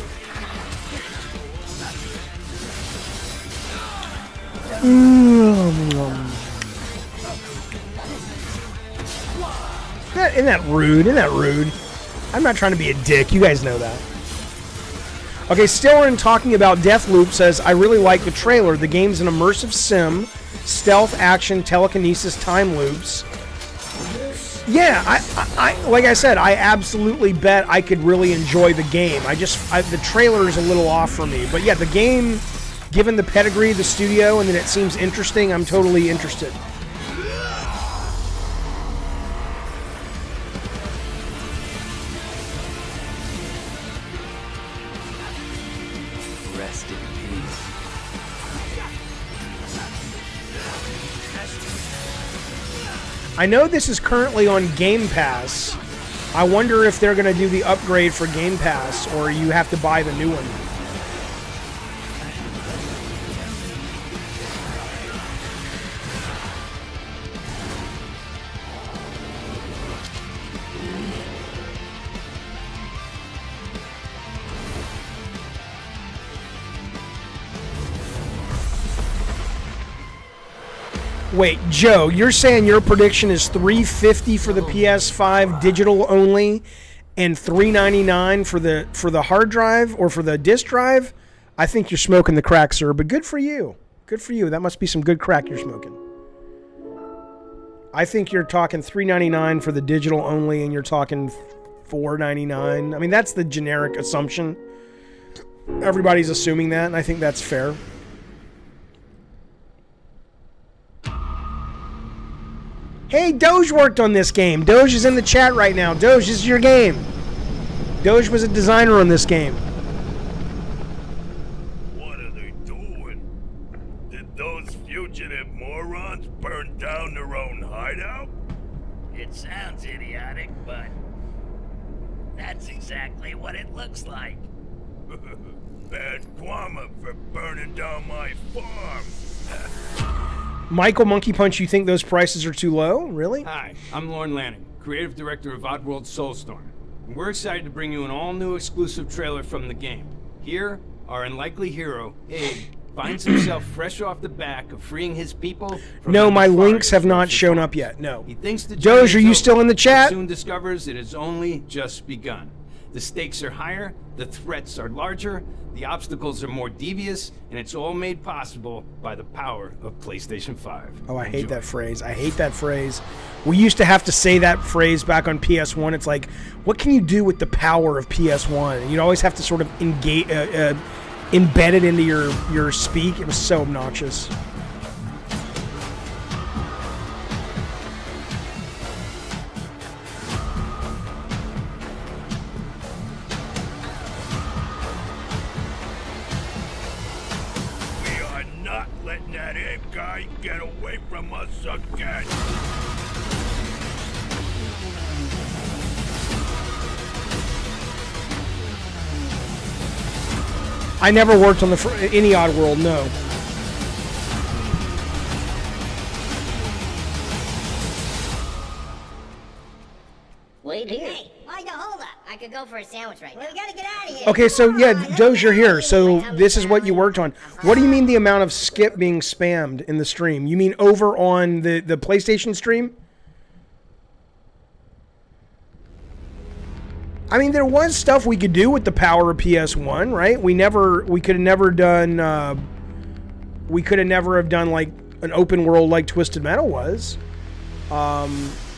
S3: Isn't that rude? Isn't that rude? I'm not trying to be a dick. You guys know that. Okay, Stillerin talking about Deathloop says, I really like the trailer. The game's an immersive sim, stealth, action, telekinesis, time loops. Yeah, I like I said, I absolutely bet I could really enjoy the game. The trailer is a little off for me. But yeah, the game, given the pedigree of the studio and that it seems interesting, I'm totally interested. I know this is currently on Game Pass. I wonder if they're going to do the upgrade for Game Pass, or you have to buy the new one. Wait, Joe, you're saying your prediction is $350 for the PS5 digital only and $399 for the hard drive or for the disc drive? I think you're smoking the crack, sir, but good for you. Good for you. That must be some good crack you're smoking. I think you're talking $399 for the digital only and you're talking $499. I mean, that's the generic assumption. Everybody's assuming that, and I think that's fair. Hey, Doge worked on this game. Doge is in the chat right now. Doge, this is your game. Doge was a designer on this game.
S5: What are they doing? Did those fugitive morons burn down their own hideout?
S10: It sounds idiotic, but that's exactly what it looks like.
S5: Bad Guama for burning down my farm.
S3: Michael Monkey Punch, you think those prices are too low? Really?
S14: Hi, I'm Lorne Lanning, creative director of Oddworld Soulstorm. And we're excited to bring you an all-new exclusive trailer from the game. Here, our unlikely hero, Abe, finds himself fresh off the back of freeing his people from
S3: no, my links have not shown up yet. No.
S14: He thinks the
S3: Doge, are you still in the chat?
S14: Soon discovers it has only just begun. The stakes are higher, the threats are larger, the obstacles are more devious, and it's all made possible by the power of PlayStation 5.
S3: Oh, I hate that phrase. I hate that phrase. We used to have to say that phrase back on PS1. It's like, what can you do with the power of PS1? And you'd always have to sort of engage, embed it into your speak. It was so obnoxious.
S5: Get away from us again!
S3: I never worked on any Oddworld, no.
S15: Wait here. Hey, hold up. I could go for a sandwich right now. Well, we gotta get out of here.
S3: Okay, so yeah, Doge, you're here. So this is what you worked on. What do you mean the amount of skip being spammed in the stream? You mean over on the PlayStation stream? I mean, there was stuff we could do with the power of PS1, right? We could have never done like an open world like Twisted Metal was.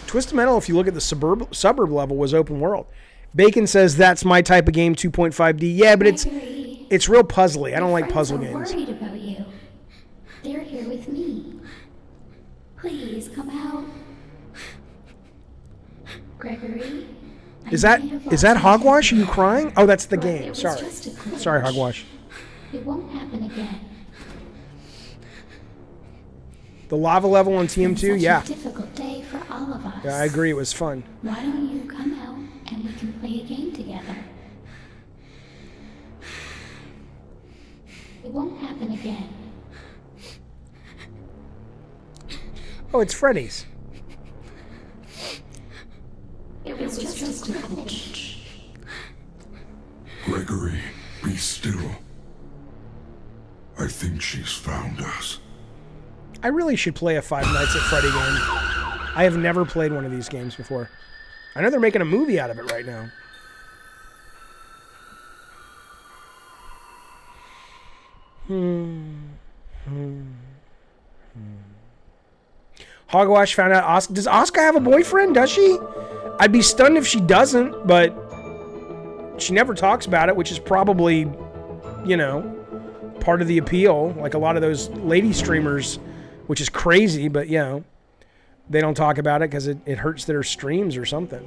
S3: Twisted Metal, if you look at the suburb level, was open world. Bacon says that's my type of game, 2.5D. Yeah, but it's real puzzly. I don't like puzzle games.
S2: Worried about you. They're here with me. Please come out. Gregory.
S3: Is that Hogwash? Are you crying? Oh, that's the game. Sorry. Sorry, Hogwash.
S2: It won't happen again.
S3: The lava level on TM2, yeah.
S2: It's a difficult day for all of us.
S3: Yeah, I agree. It was fun.
S2: Why don't you come out and we can play a game together? It won't happen again.
S3: Oh, it's Freddy's.
S2: It was just a glitch.
S5: Gregory, be still. I think she's found us.
S3: I really should play a Five Nights at Freddy game. I have never played one of these games before. I know they're making a movie out of it right now. Hogwash found out Asuka. Does Asuka have a boyfriend? Does she? I'd be stunned if she doesn't, but she never talks about it, which is probably, you know, part of the appeal. Like a lot of those lady streamers, which is crazy, but, you know, they don't talk about it because it hurts their streams or something.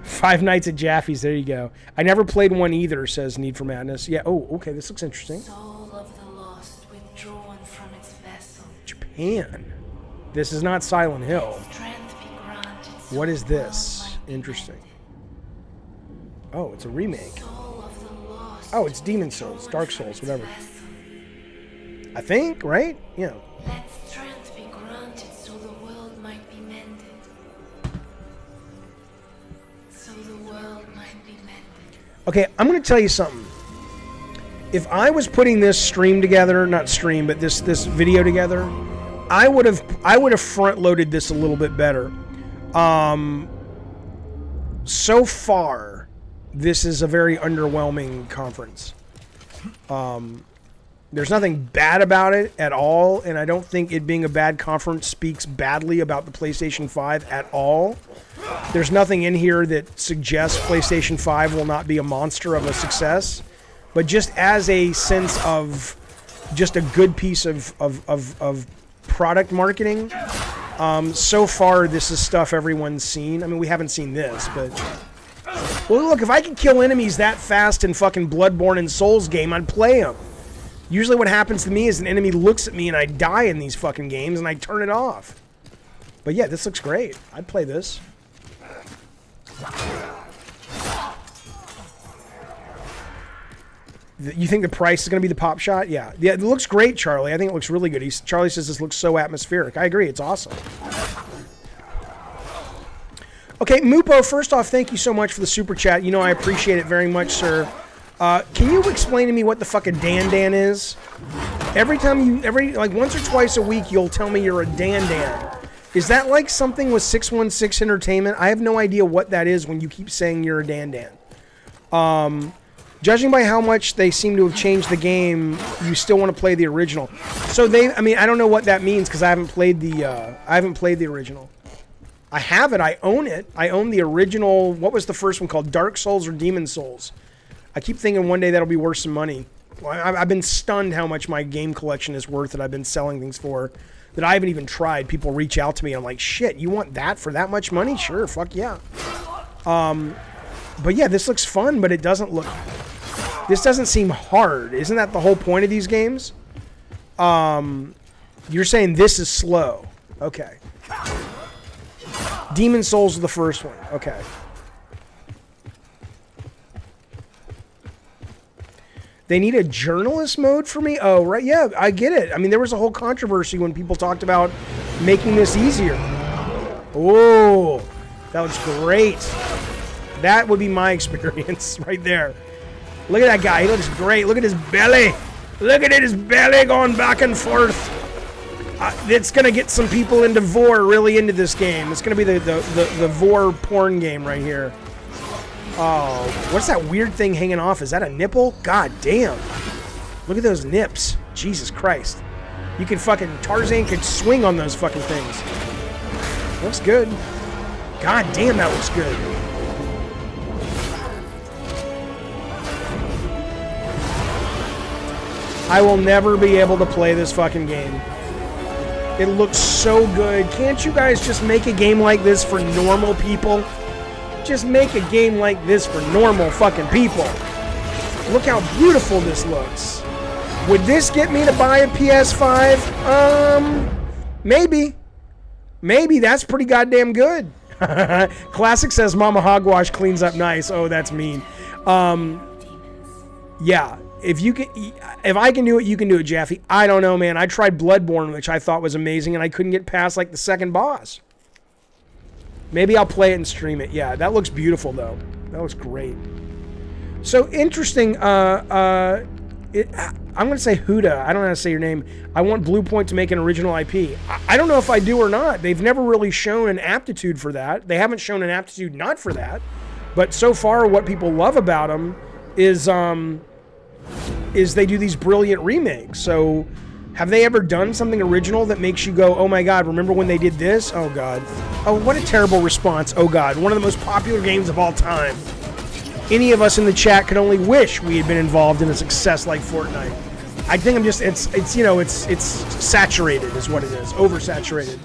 S3: Five Nights at Jaffe's, there you go. I never played one either, says Need for Madness. Yeah, oh, okay, this looks interesting.
S4: Soul of the lost withdrawn from its vessel.
S3: Japan. This is not Silent Hill.
S4: Strength be granted.
S3: What is this? Interesting. Oh, it's a remake. Oh, it's Demon Souls, Dark Souls, whatever. I think, right? Yeah.
S4: Let strength be granted so the world might be mended. So the world might be mended.
S3: Okay, I'm going to tell you something. If I was putting this stream together, not stream, but this video together, I would have front loaded this a little bit better. So far, this is a very underwhelming conference. There's nothing bad about it at all, and I don't think it being a bad conference speaks badly about the PlayStation 5 at all. There's nothing in here that suggests PlayStation 5 will not be a monster of a success, but just as a sense of just a good piece of product marketing, so far this is stuff everyone's seen. I mean, we haven't seen this, but... Well, look, if I could kill enemies that fast in fucking Bloodborne and Souls game, I'd play them. Usually what happens to me is an enemy looks at me and I die in these fucking games and I turn it off. But yeah, this looks great. I'd play this. You think the price is going to be the pop shot? Yeah. Yeah, it looks great, Charlie. I think it looks really good. Charlie says this looks so atmospheric. I agree. It's awesome. Okay, Mupo, first off, thank you so much for the super chat. You know I appreciate it very much, sir. Can you explain to me what the fuck a Dan is? Like once or twice a week, you'll tell me you're a Dan. Is that like something with 616 Entertainment? I have no idea what that is when you keep saying you're a Dan. Judging by how much they seem to have changed the game, you still want to play the original. So I don't know what that means because I haven't played the original. I have it. I own it. I own the original. What was the first one called? Dark Souls or Demon Souls? I keep thinking one day that'll be worth some money. I've been stunned how much my game collection is worth that I've been selling things for that I haven't even tried. People reach out to me and I'm like, shit, you want that for that much money? Sure, fuck yeah. But yeah, this looks fun, but this doesn't seem hard. Isn't that the whole point of these games? You're saying this is slow. Okay. Demon Souls is the first one. Okay. They need a journalist mode for me? Oh, right. Yeah, I get it. I mean, there was a whole controversy when people talked about making this easier. Oh, that looks great. That would be my experience right there. Look at that guy. He looks great. Look at his belly. Look at his belly going back and forth. It's gonna get some people into vor really into this game. It's gonna be the vor porn game right here. Oh, what's that weird thing hanging off? Is that a nipple? God damn! Look at those nips. Jesus Christ! You could fucking Tarzan could swing on those fucking things. Looks good. God damn, that looks good. I will never be able to play this fucking game. It looks so good. Can't you guys just make a game like this for normal people? Just make a game like this for normal fucking people. Look how beautiful this looks. Would this get me to buy a PS5? Maybe. Maybe. That's pretty goddamn good. Classic says Mama Hogwash cleans up nice. Oh, that's mean. Yeah. If I can do it, you can do it, Jaffe. I don't know, man. I tried Bloodborne, which I thought was amazing, and I couldn't get past like the second boss. Maybe I'll play it and stream it. Yeah, that looks beautiful though. That looks great. So interesting. I'm gonna say Huda. I don't know how to say your name. I want Blue Point to make an original IP. I don't know if I do or not. They've never really shown an aptitude for that. They haven't shown an aptitude not for that. But so far, what people love about them is they do these brilliant remakes. So have they ever done something original that makes you go, oh my god, remember when they did this? Oh god. Oh, what a terrible response. Oh god. One of the most popular games of all time. Any of us in the chat could only wish we had been involved in a success like Fortnite. I think I'm just, it's saturated is what it is. Oversaturated.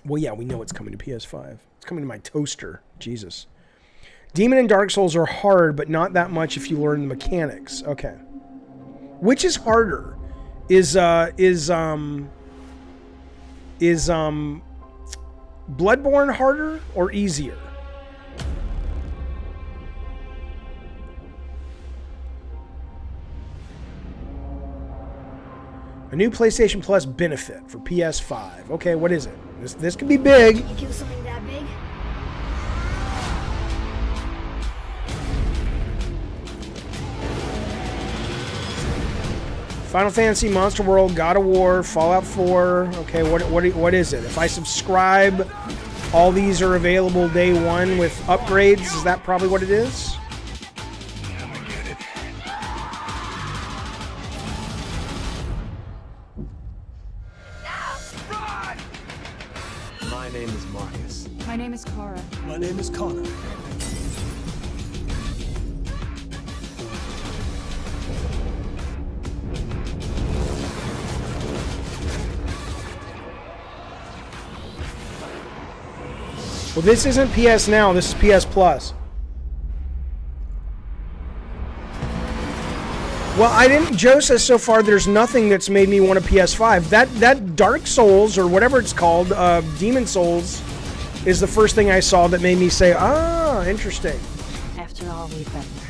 S3: Well, yeah, we know it's coming to PS5. It's coming to my toaster. Jesus. Demon and Dark Souls are hard, but not that much if you learn the mechanics. Okay. Which is harder? Is Bloodborne harder or easier? A new PlayStation Plus benefit for PS5. Okay, what is it? This could be big.
S15: Can you kill something that big?
S3: Final Fantasy, Monster World, God of War, Fallout 4. Okay, what is it? If I subscribe, all these are available day one with upgrades. Is that probably what it is?
S16: My name is Marcus.
S17: My name is Kara.
S16: My name is Connor.
S3: Well, this isn't PS Now, this is PS Plus. Well, Joe says so far there's nothing that's made me want a PS5. That Dark Souls, or whatever it's called, Demon Souls, is the first thing I saw that made me say, ah, interesting.
S4: After all we've been through.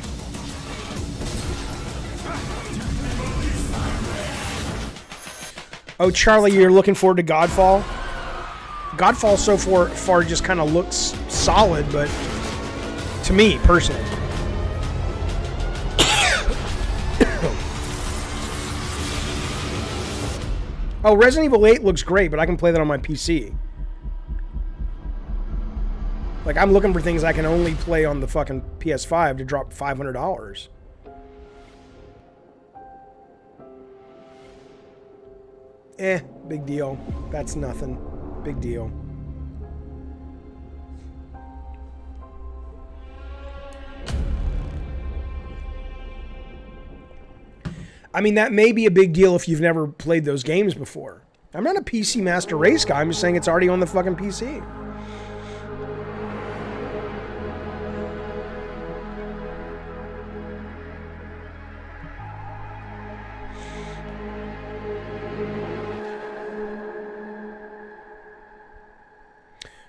S3: Oh, Charlie, you're looking forward to Godfall? Godfall so far just kind of looks solid, but to me, personally. Oh, Resident Evil 8 looks great, but I can play that on my PC. Like, I'm looking for things I can only play on the fucking PS5 to drop $500. Big deal. That's nothing. Big deal. I mean, that may be a big deal if you've never played those games before. I'm not a PC Master Race guy. I'm just saying it's already on the fucking PC.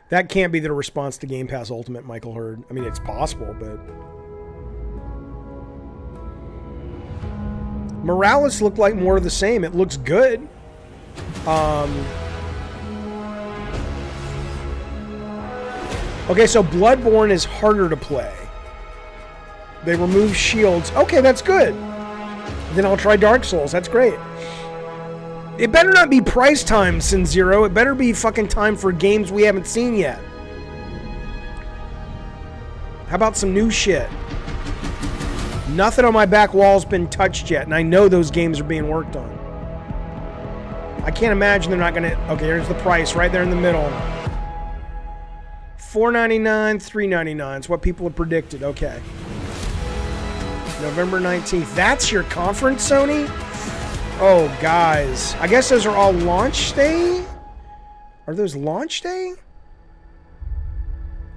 S3: That can't be the response to Game Pass Ultimate, Michael Hurd. I mean, it's possible, but... Morales looked like more of the same. It looks good. Okay, so Bloodborne is harder to play. They remove shields. Okay, that's good. Then I'll try Dark Souls. That's great. It better not be price time, Sin Zero. It better be fucking time for games we haven't seen yet. How about some new shit? Nothing on my back wall's been touched yet, and I know those games are being worked on. I can't imagine they're not gonna... Okay, here's the price right there in the middle. $4.99, $3.99 is what people have predicted. Okay. November 19th. That's your conference, Sony? Oh, guys. I guess those are all launch day? Are those launch day?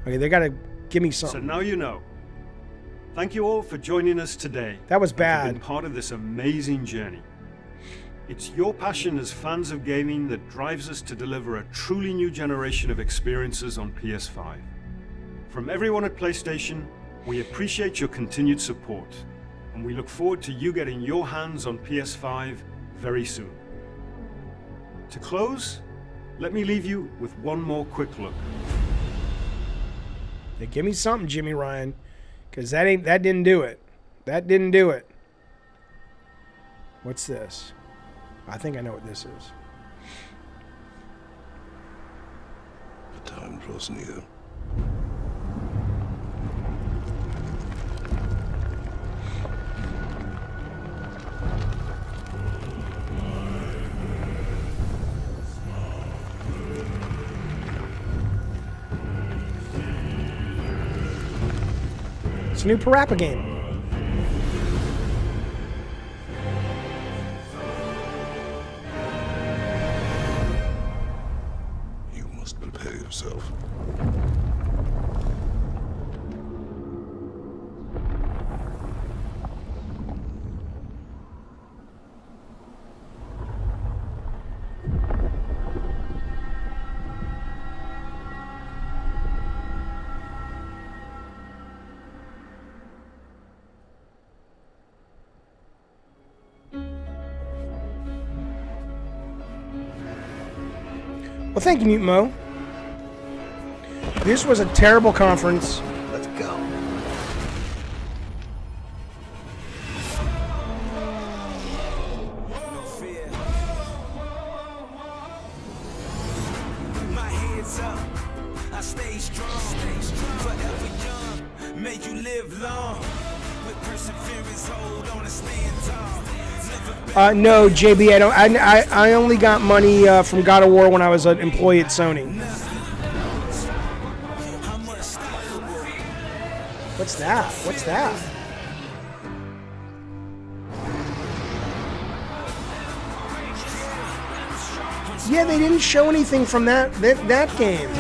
S3: Okay, they gotta give me something.
S17: So now you know. Thank you all for joining us today.
S3: That was
S17: and
S3: bad.
S17: for being part of this amazing journey. It's your passion as fans of gaming that drives us to deliver a truly new generation of experiences on PS5. From everyone at PlayStation, we appreciate your continued support, and we look forward to you getting your hands on PS5 very soon. To close, let me leave you with one more quick look.
S3: Hey, give me something, Jimmy Ryan, because that didn't do it. That didn't do it. What's this? I think I know what this is.
S5: The time draws near.
S3: It's a new Parappa game.
S5: Prepare yourself.
S3: Well, thank you, Mute Mo. This was a terrible conference.
S5: Let's go.
S18: My head's up, I stay strong, forever young, may you live long, with perseverance, hold on and stand tall.
S3: No, JB, I don't. I only got money from God of War when I was an employee at Sony. What's that? What's that? Yeah, they didn't show anything from that game.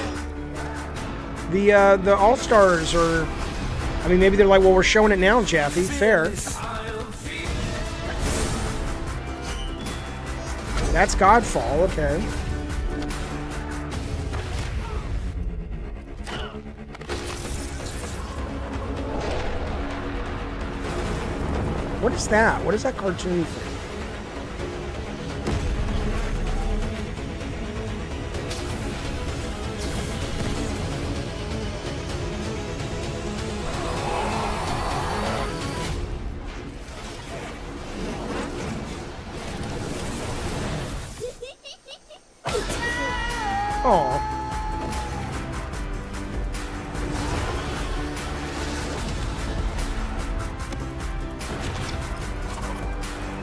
S3: The All-Stars, or I mean, maybe they're like, well, we're showing it now, Jaffe. Fair. That's Godfall. Okay. What is that? What is that cartoon thing? Oh.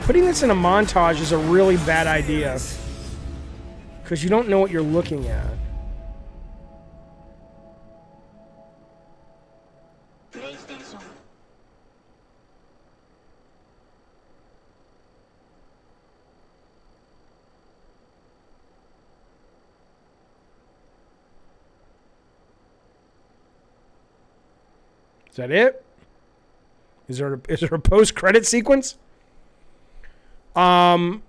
S3: Putting this in a montage is a really bad idea, because you don't know what you're looking at. Is that it? Is there a post-credit sequence? All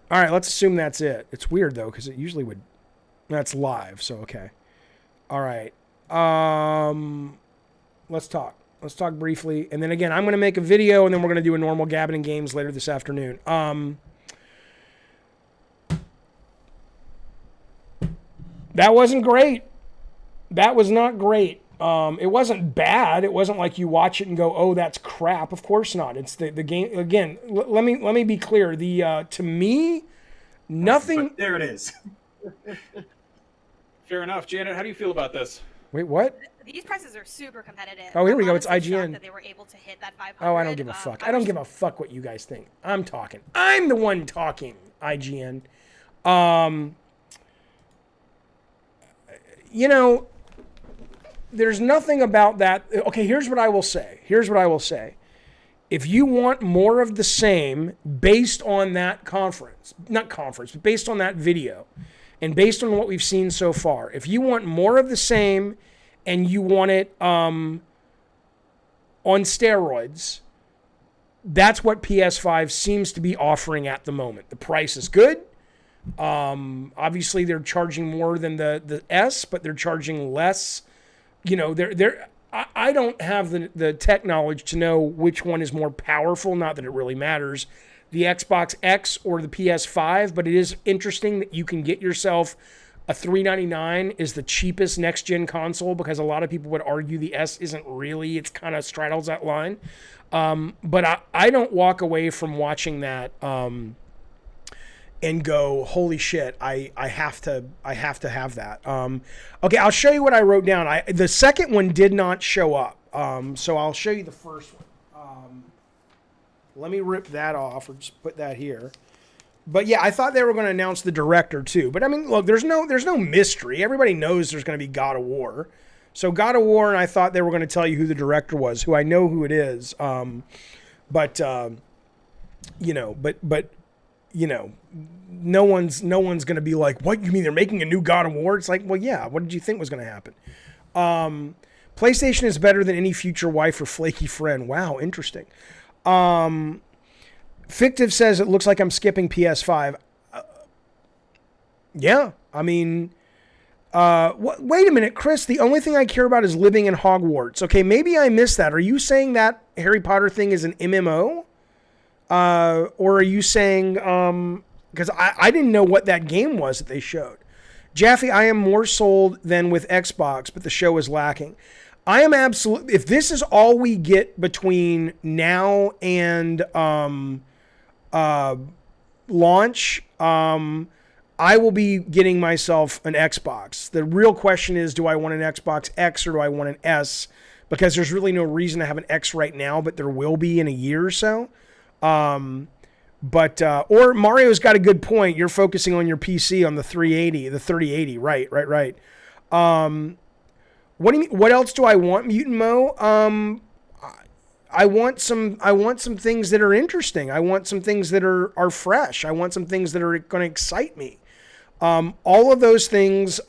S3: right, let's assume that's it. It's weird though, because it usually would. That's live, so okay. All right. Let's talk. Let's talk briefly, and then again, I'm going to make a video, and then we're going to do a normal Gabbing and Games later this afternoon. That wasn't great. That was not great. It wasn't bad. It wasn't like you watch it and go, "Oh, that's crap." Of course not. It's the game again. Let me be clear. The to me, nothing.
S19: But there it is. Fair enough, Janet. How do you feel about this?
S3: Wait, what?
S20: These prices are super competitive.
S3: Oh, here we go. It's
S20: I'm honestly shocked
S3: IGN.
S20: that they were able to hit that 500.
S3: Oh, I don't give a fuck. I don't give a fuck what you guys think. I'm talking. I'm the one talking. IGN. You know, there's nothing about that. Okay, here's what I will say. If you want more of the same based on that but based on that video and based on what we've seen so far, if you want more of the same and you want it on steroids, that's what PS5 seems to be offering at the moment. The price is good. Obviously, they're charging more than the S, but they're charging less. You know, I don't have the tech knowledge to know which one is more powerful. Not that it really matters, the Xbox X or the PS5. But it is interesting that you can get yourself a $399 is the cheapest next gen console, because a lot of people would argue the S isn't really. It's kind of straddles that line. But I don't walk away from watching that and go, holy shit, I have to have that. Okay, I'll show you what I wrote down. The second one did not show up, so I'll show you the first one. Let me rip that off, or just put that here. But yeah, I thought they were going to announce the director too. But I mean, look, there's no mystery. Everybody knows there's going to be God of War. So God of War, and I thought they were going to tell you who the director was, who I know who it is. But no one's going to be like, what, you mean they're making a new God of War? It's like, well, yeah, what did you think was going to happen? PlayStation is better than any future wife or flaky friend. Wow, interesting. Fictive says it looks like I'm skipping PS5. Yeah, I mean, wait a minute, Chris, the only thing I care about is living in Hogwarts. Okay, maybe I missed that. Are you saying that Harry Potter thing is an MMO? Or are you saying, because I didn't know what that game was that they showed. Jaffe, I am more sold than with Xbox, but the show is lacking. I am absolutely, if this is all we get between now and launch, I will be getting myself an Xbox. The real question is, do I want an Xbox X or do I want an S? Because there's really no reason to have an X right now, but there will be in a year or so. Or Mario's got a good point. You're focusing on your PC on the 3080, right. What do you mean? What else do I want, Mutant Mo? I want some things that are interesting. I want some things that are fresh. I want some things that are going to excite me. All of those things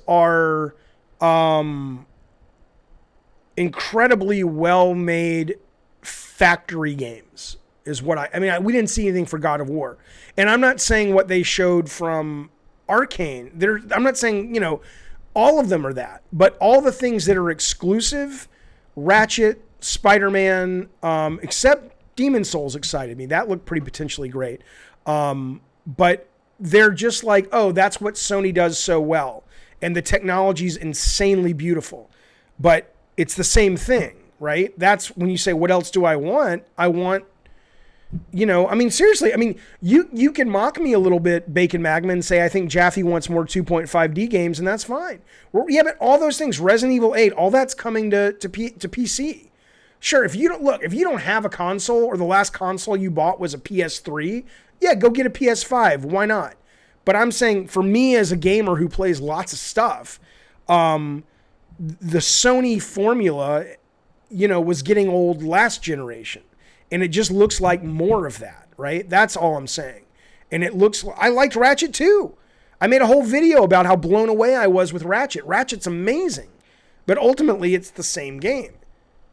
S3: are incredibly well-made factory games is what I mean, we didn't see anything for God of War. And I'm not saying what they showed from Arcane. I'm not saying, all of them are that. But all the things that are exclusive, Ratchet, Spider-Man, except Demon Souls excited me. That looked pretty potentially great. But they're just like, oh, that's what Sony does so well. And the technology's insanely beautiful. But it's the same thing, right? That's when you say, what else do I want? I want, seriously, you can mock me a little bit, Bacon Magma, and say, I think Jaffe wants more 2.5D games, and that's fine. Yeah, but all those things, Resident Evil 8, all that's coming to PC. Sure, if you don't have a console, or the last console you bought was a PS3, yeah, go get a PS5. Why not? But I'm saying, for me as a gamer who plays lots of stuff, the Sony formula, was getting old last generation. And it just looks like more of that, right? That's all I'm saying. And I liked Ratchet too. I made a whole video about how blown away I was with Ratchet. Ratchet's amazing. But ultimately, it's the same game.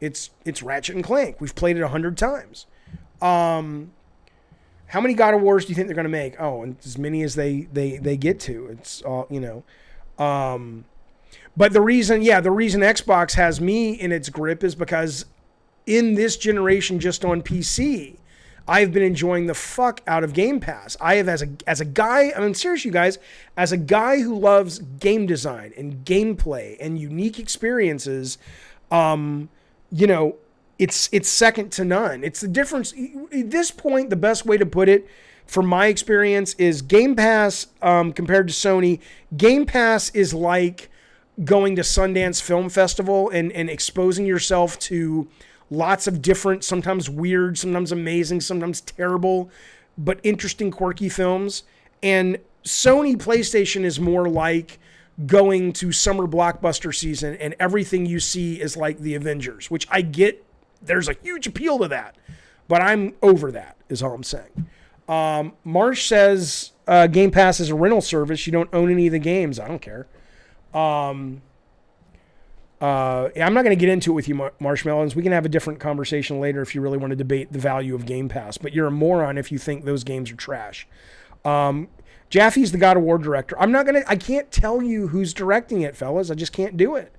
S3: It's Ratchet and Clank. We've played it 100 times. How many God of Wars do you think they're going to make? Oh, and as many as they get to. It's all, But the reason Xbox has me in its grip is because in this generation, just on PC, I've been enjoying the fuck out of Game Pass. I have, as a guy, I mean, seriously, you guys, as a guy who loves game design and gameplay and unique experiences, you know, it's second to none. It's the difference. At this point, the best way to put it, from my experience, is Game Pass compared to Sony. Game Pass is like going to Sundance Film Festival and exposing yourself to lots of different, sometimes weird, sometimes amazing, sometimes terrible, but interesting, quirky films. And Sony PlayStation is more like going to summer blockbuster season and everything you see is like the Avengers, which I get. There's a huge appeal to that, but I'm over that, is all I'm saying. Marsh says Game Pass is a rental service. You don't own any of the games. I don't care. I'm not going to get into it with you, Marshmallows. We can have a different conversation later if you really want to debate the value of Game Pass. But you're a moron if you think those games are trash. Jaffe's the God of War director. I can't tell you who's directing it, fellas. I just can't do it.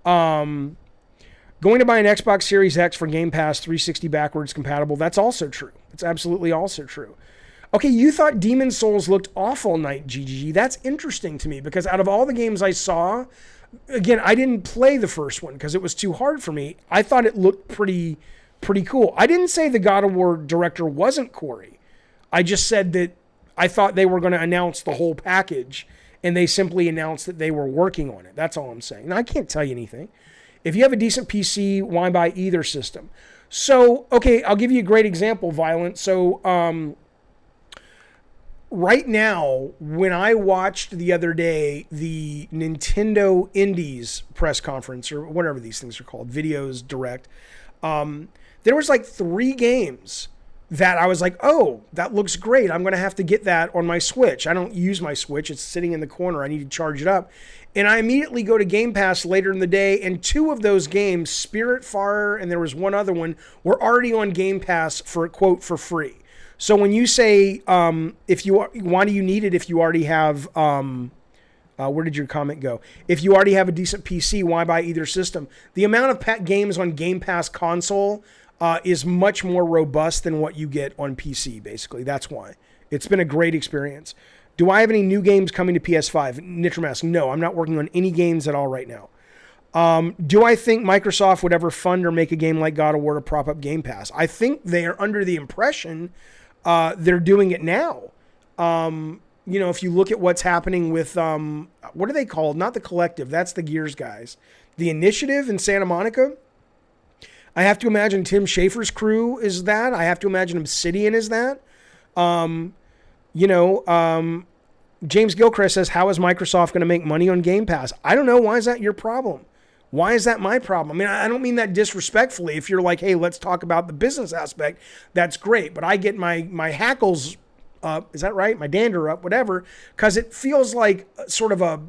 S3: Going to buy an Xbox Series X for Game Pass 360 backwards compatible. That's also true. It's absolutely also true. Okay, you thought Demon's Souls looked awful, Night GGG. That's interesting to me because out of all the games I saw, again, I didn't play the first one because it was too hard for me. I thought it looked pretty cool. I didn't say the God of War director wasn't Corey. I just said that I thought they were going to announce the whole package and they simply announced that they were working on it. That's all I'm saying. Now, I can't tell you anything. If you have a decent PC, why buy either system? So, okay, I'll give you a great example, Violent. So, right now, when I watched the other day the Nintendo Indies press conference, or whatever these things are called, videos direct, there was like 3 games that I was like, oh, that looks great. I'm going to have to get that on my Switch. I don't use my Switch. It's sitting in the corner. I need to charge it up. And I immediately go to Game Pass later in the day, and 2 of those games, Spiritfarer and there was one other one, were already on Game Pass for, quote, for free. So when you say, why do you need it if you already have, where did your comment go? If you already have a decent PC, why buy either system? The amount of games on Game Pass console is much more robust than what you get on PC, basically. That's why. It's been a great experience. Do I have any new games coming to PS5? Nitromask, no, I'm not working on any games at all right now. Do I think Microsoft would ever fund or make a game like God of War to prop up Game Pass? I think they are under the impression they're doing it now. You know, if you look at what's happening with, what are they called? Not the Collective. That's the Gears guys. The Initiative in Santa Monica. I have to imagine Tim Schafer's crew is that. I have to imagine Obsidian is that. James Gilchrist says, how is Microsoft going to make money on Game Pass? I don't know. Why is that your problem? Why is that my problem? I mean, I don't mean that disrespectfully. If you're like, hey, let's talk about the business aspect, that's great. But I get my hackles up, is that right? My dander up, whatever, because it feels like sort of a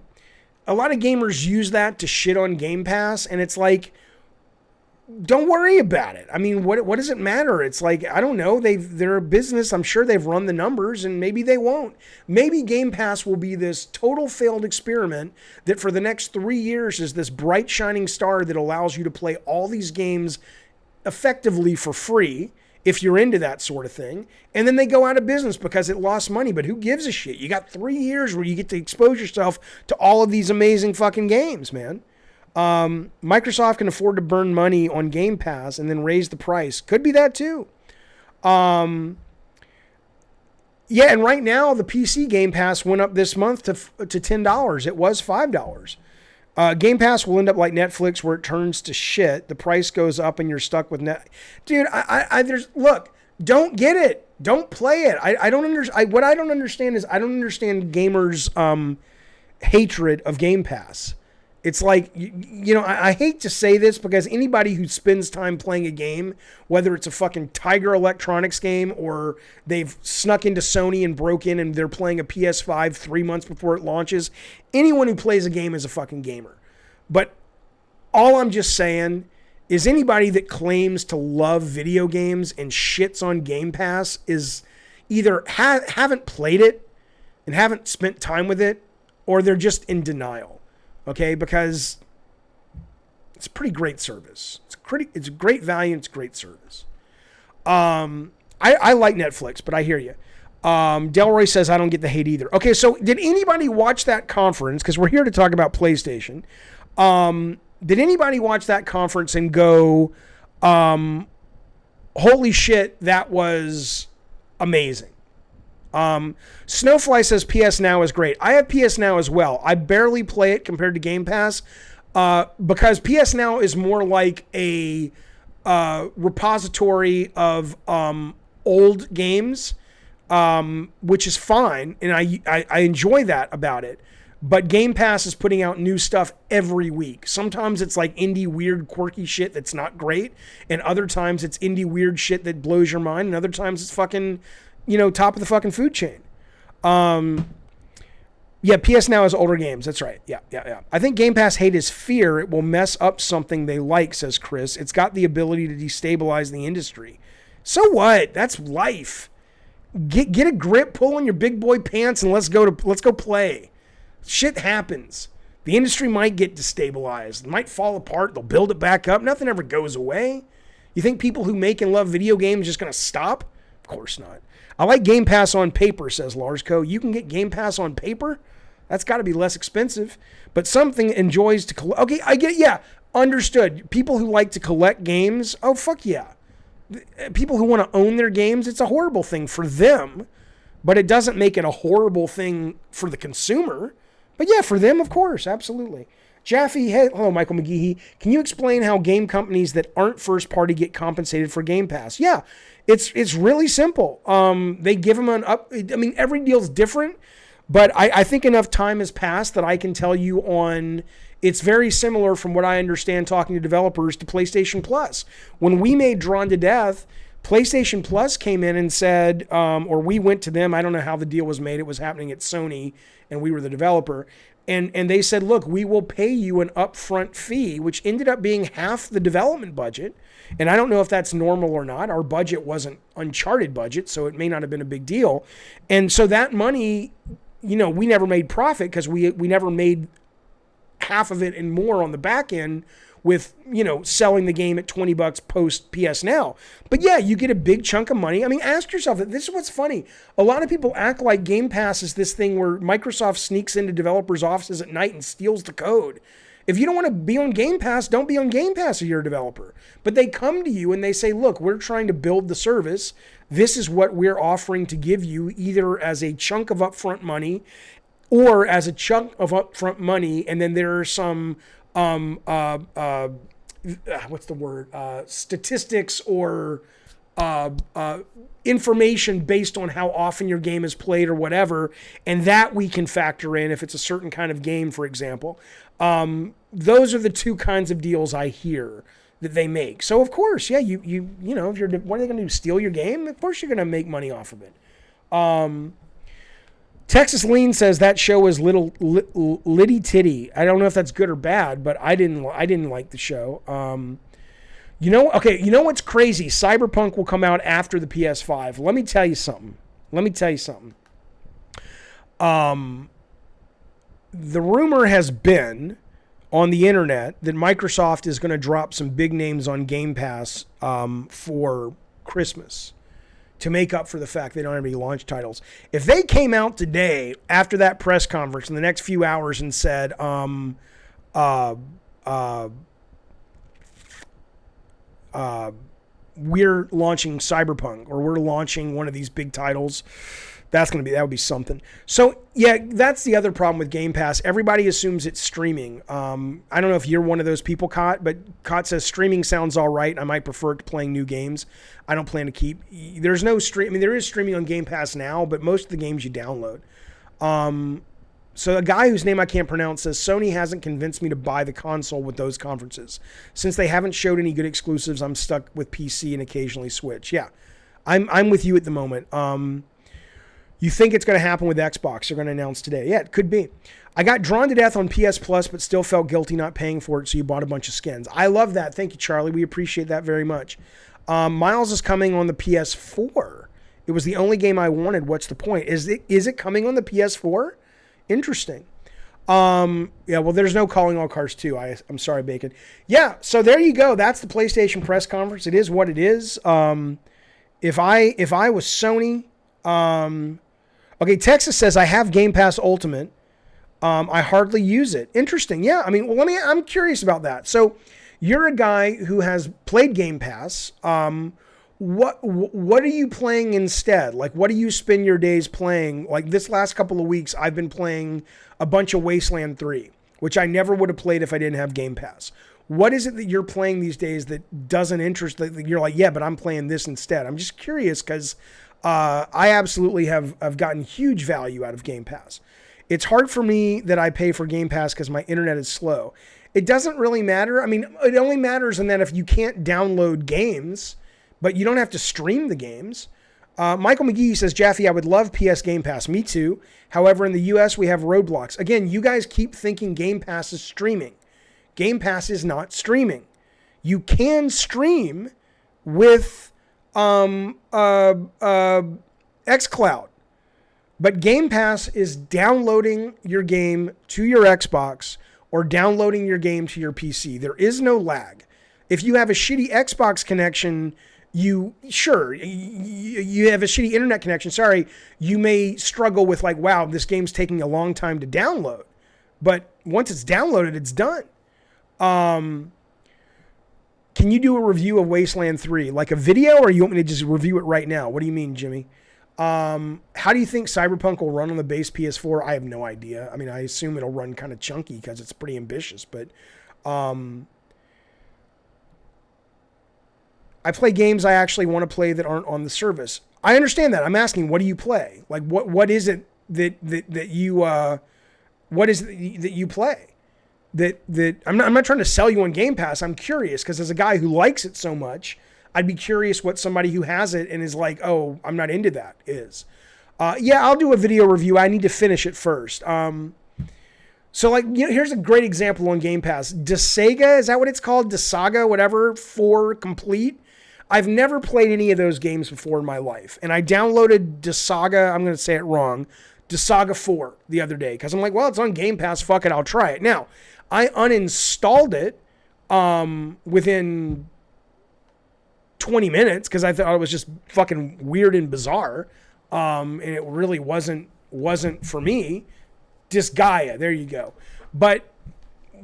S3: lot of gamers use that to shit on Game Pass. And it's like, don't worry about it. I mean, what does it matter? It's like, I don't know. They're a business. I'm sure they've run the numbers and maybe they won't. Maybe Game Pass will be this total failed experiment that for the next 3 years is this bright shining star that allows you to play all these games effectively for free if you're into that sort of thing. And then they go out of business because it lost money. But who gives a shit? You got 3 years where you get to expose yourself to all of these amazing fucking games, man. Microsoft can afford to burn money on Game Pass and then raise the price. Could be that too. Yeah, and right now the PC Game Pass went up this month to $10. It was $5. Game Pass will end up like Netflix where it turns to shit. The price goes up and you're stuck with Dude, look, don't get it. Don't play it. I don't understand. What I don't understand is I don't understand gamers' hatred of Game Pass. It's like, I hate to say this because anybody who spends time playing a game, whether it's a fucking Tiger Electronics game or they've snuck into Sony and broke in and they're playing a PS5 3 months before it launches, anyone who plays a game is a fucking gamer. But all I'm just saying is anybody that claims to love video games and shits on Game Pass is either haven't played it and haven't spent time with it, or they're just in denial. Okay, because it's a pretty great service. It's great value and it's great service. I I like Netflix, but I hear you. Delroy says, I don't get the hate either. Okay, so did anybody watch that conference? Because we're here to talk about PlayStation. Did anybody watch that conference and go, holy shit, that was amazing? Snowfly says PS Now is great. I have PS Now as well. I barely play it compared to Game Pass because PS Now is more like a repository of old games, which is fine, and I enjoy that about it. But Game Pass is putting out new stuff every week. Sometimes it's like indie, weird, quirky shit that's not great, and other times it's indie, weird shit that blows your mind, and other times it's fucking, top of the fucking food chain. Yeah, PS Now has older games. That's right. Yeah. I think Game Pass hate is fear. It will mess up something they like, says Chris. It's got the ability to destabilize the industry. So what? That's life. Get a grip, pull on your big boy pants, and let's go play. Shit happens. The industry might get destabilized. It might fall apart. They'll build it back up. Nothing ever goes away. You think people who make and love video games are just going to stop? Of course not. I like Game Pass on paper, says Larsco. You can get Game Pass on paper? That's got to be less expensive. But something enjoys to collect. Okay, I get it. Yeah, understood. People who like to collect games, oh, fuck yeah. People who want to own their games, it's a horrible thing for them. But it doesn't make it a horrible thing for the consumer. But yeah, for them, of course, absolutely. Jaffe, hey, hello, Michael McGeehee. Can you explain how game companies that aren't first party get compensated for Game Pass? Yeah, it's really simple. They give them every deal's different, but I think enough time has passed that I can tell you it's very similar from what I understand talking to developers to PlayStation Plus. When we made Drawn to Death, PlayStation Plus came in and said, or we went to them, I don't know how the deal was made. It was happening at Sony, and we were the developer. And they said, look, we will pay you an upfront fee, which ended up being half the development budget. And I don't know if that's normal or not. Our budget wasn't Uncharted budget, so it may not have been a big deal. And so that money, we never made profit because we never made half of it and more on the back end with, selling the game at $20 post PS Now. But yeah, you get a big chunk of money. I mean, ask yourself, this is what's funny. A lot of people act like Game Pass is this thing where Microsoft sneaks into developers' offices at night and steals the code. If you don't want to be on Game Pass, don't be on Game Pass if you're a developer. But they come to you and they say, look, we're trying to build the service. This is what we're offering to give you, either as a chunk of upfront money or as a chunk of upfront money. And then there are some statistics or information based on how often your game is played or whatever, and that we can factor in if it's a certain kind of game, for example. Those are the two kinds of deals I hear that they make. So of course, yeah, if what are they going to do? Steal your game? Of course you're going to make money off of it. Texas Lean says that show was litty titty. I don't know if that's good or bad, but I didn't like the show. You know what's crazy? Cyberpunk will come out after the PS5. Let me tell you something. The rumor has been on the internet that Microsoft is going to drop some big names on Game Pass for Christmas to make up for the fact they don't have any launch titles. If they came out today after that press conference in the next few hours and said, we're launching Cyberpunk or we're launching one of these big titles, that would be something. So yeah, that's the other problem with Game Pass. Everybody assumes it's streaming. I don't know if you're one of those people, Cot, but Cot says streaming sounds all right. I might prefer it to playing new games. I don't plan to keep. There's no stream. I mean, there is streaming on Game Pass now, but most of the games you download. So a guy whose name I can't pronounce says, Sony hasn't convinced me to buy the console with those conferences. Since they haven't showed any good exclusives, I'm stuck with PC and occasionally Switch. Yeah, I'm with you at the moment. You think it's going to happen with Xbox? They're going to announce today. Yeah, it could be. I got Drawn to Death on PS Plus, but still felt guilty not paying for it, so you bought a bunch of skins. I love that. Thank you, Charlie. We appreciate that very much. Miles is coming on the PS4. It was the only game I wanted. What's the point? Is it coming on the PS4? Interesting. Yeah, well, there's no Calling All Cars 2. I'm sorry, Bacon. Yeah, so there you go. That's the PlayStation press conference. It is what it is. If I was Sony, okay, Texas says I have Game Pass Ultimate. I hardly use it. Interesting. Yeah. I mean, well, I'm curious about that. So you're a guy who has played Game Pass. What are you playing instead? Like, what do you spend your days playing? Like this last couple of weeks, I've been playing a bunch of Wasteland 3, which I never would have played if I didn't have Game Pass. What is it that you're playing these days that doesn't interest, that you're like, yeah, but I'm playing this instead? I'm just curious because I absolutely have gotten huge value out of Game Pass. It's hard for me that I pay for Game Pass because my internet is slow. It doesn't really matter. I mean, it only matters in that if you can't download games, but you don't have to stream the games. Michael McGee says, Jaffe, I would love PS Game Pass. Me too. However, in the US, we have roadblocks. Again, you guys keep thinking Game Pass is streaming. Game Pass is not streaming. You can stream with xCloud. But Game Pass is downloading your game to your Xbox or downloading your game to your PC. There is no lag. If you have a shitty Xbox connection, you have a shitty internet connection. Sorry, you may struggle with like, wow, this game's taking a long time to download. But once it's downloaded, it's done. Can you do a review of Wasteland 3? Like a video, or you want me to just review it right now? What do you mean, Jimmy? How do you think Cyberpunk will run on the base PS4? I have no idea. I mean, I assume it'll run kind of chunky because it's pretty ambitious, but I play games I actually want to play that aren't on the service. I understand that. I'm asking, what do you play? Like, what is it that you what is it that you play? That I'm not trying to sell you on Game Pass. I'm curious because as a guy who likes it so much, I'd be curious what somebody who has it and is like, oh, I'm not into that is. Yeah, I'll do a video review. I need to finish it first. So like, you know, here's a great example on Game Pass. Desaga, is that what it's called? Desaga, whatever, 4 Complete. I've never played any of those games before in my life. And I downloaded Desaga, I'm going to say it wrong, Desaga 4 the other day. Because I'm like, well, it's on Game Pass. Fuck it, I'll try it. Now, I uninstalled it within 20 minutes because I thought it was just fucking weird and bizarre. And it really wasn't for me. Disgaea, there you go. But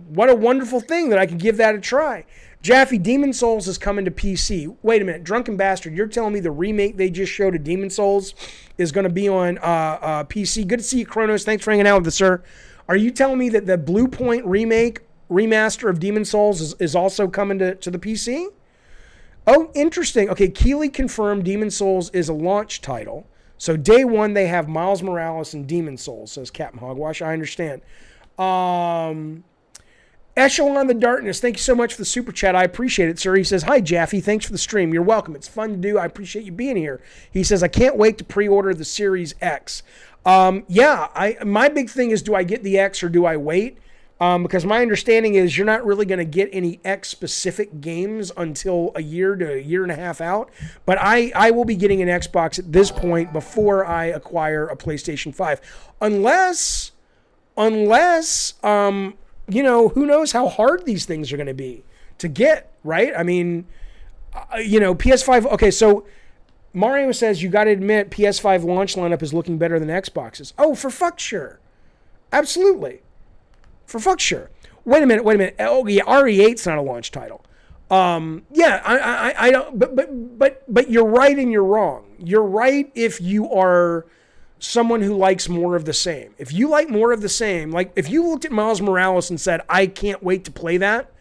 S3: what a wonderful thing that I could give that a try. Jaffe, Demon Souls is coming to PC. Wait a minute, Drunken Bastard, you're telling me the remake they just showed of Demon Souls is going to be on PC? Good to see you, Kronos. Thanks for hanging out with us, sir. Are you telling me that the Blue Point remaster of Demon Souls is also coming to the PC? Oh, interesting. Okay, Keeley confirmed Demon Souls is a launch title. So day one, they have Miles Morales and Demon Souls, says Captain Hogwash. I understand. Echelon the Darkness, thank you so much for the super chat. I appreciate it, sir. He says, hi, Jaffe. Thanks for the stream. You're welcome. It's fun to do. I appreciate you being here. He says, I can't wait to pre-order the Series X. My big thing is, do I get the X or do I wait? Because my understanding is you're not really going to get any X-specific games until a year to a year and a half out. But I will be getting an Xbox at this point before I acquire a PlayStation 5. Unless you know, who knows how hard these things are going to be to get, right? I mean, PS5. Okay, so Mario says you got to admit PS5 launch lineup is looking better than Xbox's. Oh, for fuck sure. Absolutely. For fuck sure. Wait a minute. Oh yeah, RE8's not a launch title. Yeah, I don't. But you're right and you're wrong. You're right if you are someone who likes more of the same. If you like more of the same, like if you looked at Miles Morales and said, I can't wait to play that,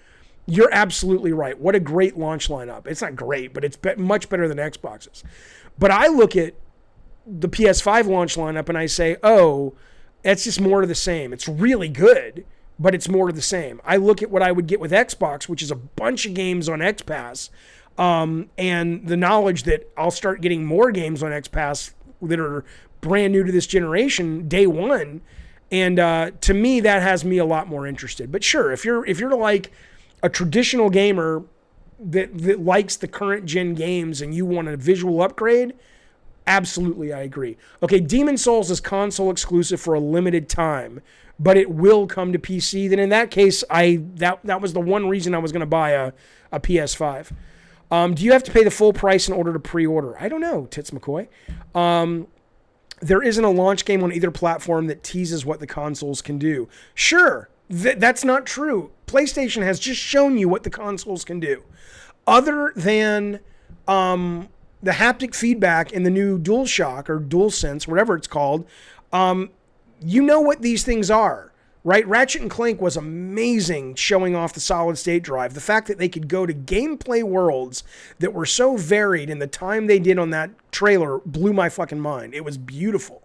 S3: you're absolutely right. What a great launch lineup. It's not great, but it's much better than Xbox's. But I look at the PS5 launch lineup and I say, oh, it's just more of the same. It's really good, but it's more of the same. I look at what I would get with Xbox, which is a bunch of games on XPass, and the knowledge that I'll start getting more games on XPass that are brand new to this generation day one, and to me that has me a lot more interested. But sure, if you're like a traditional gamer that likes the current gen games and you want a visual upgrade, absolutely I agree. Okay, Demon Souls is console exclusive for a limited time, but it will come to PC. Then in that case, that was the one reason I was going to buy a PS5. Do you have to pay the full price in order to pre-order? I don't know, Tits McCoy. There isn't a launch game on either platform that teases what the consoles can do. Sure, that's not true. PlayStation has just shown you what the consoles can do. Other than the haptic feedback in the new DualShock or DualSense, whatever it's called, you know what these things are, right? Ratchet & Clank was amazing showing off the solid-state drive. The fact that they could go to gameplay worlds that were so varied in the time they did on that trailer blew my fucking mind. It was beautiful.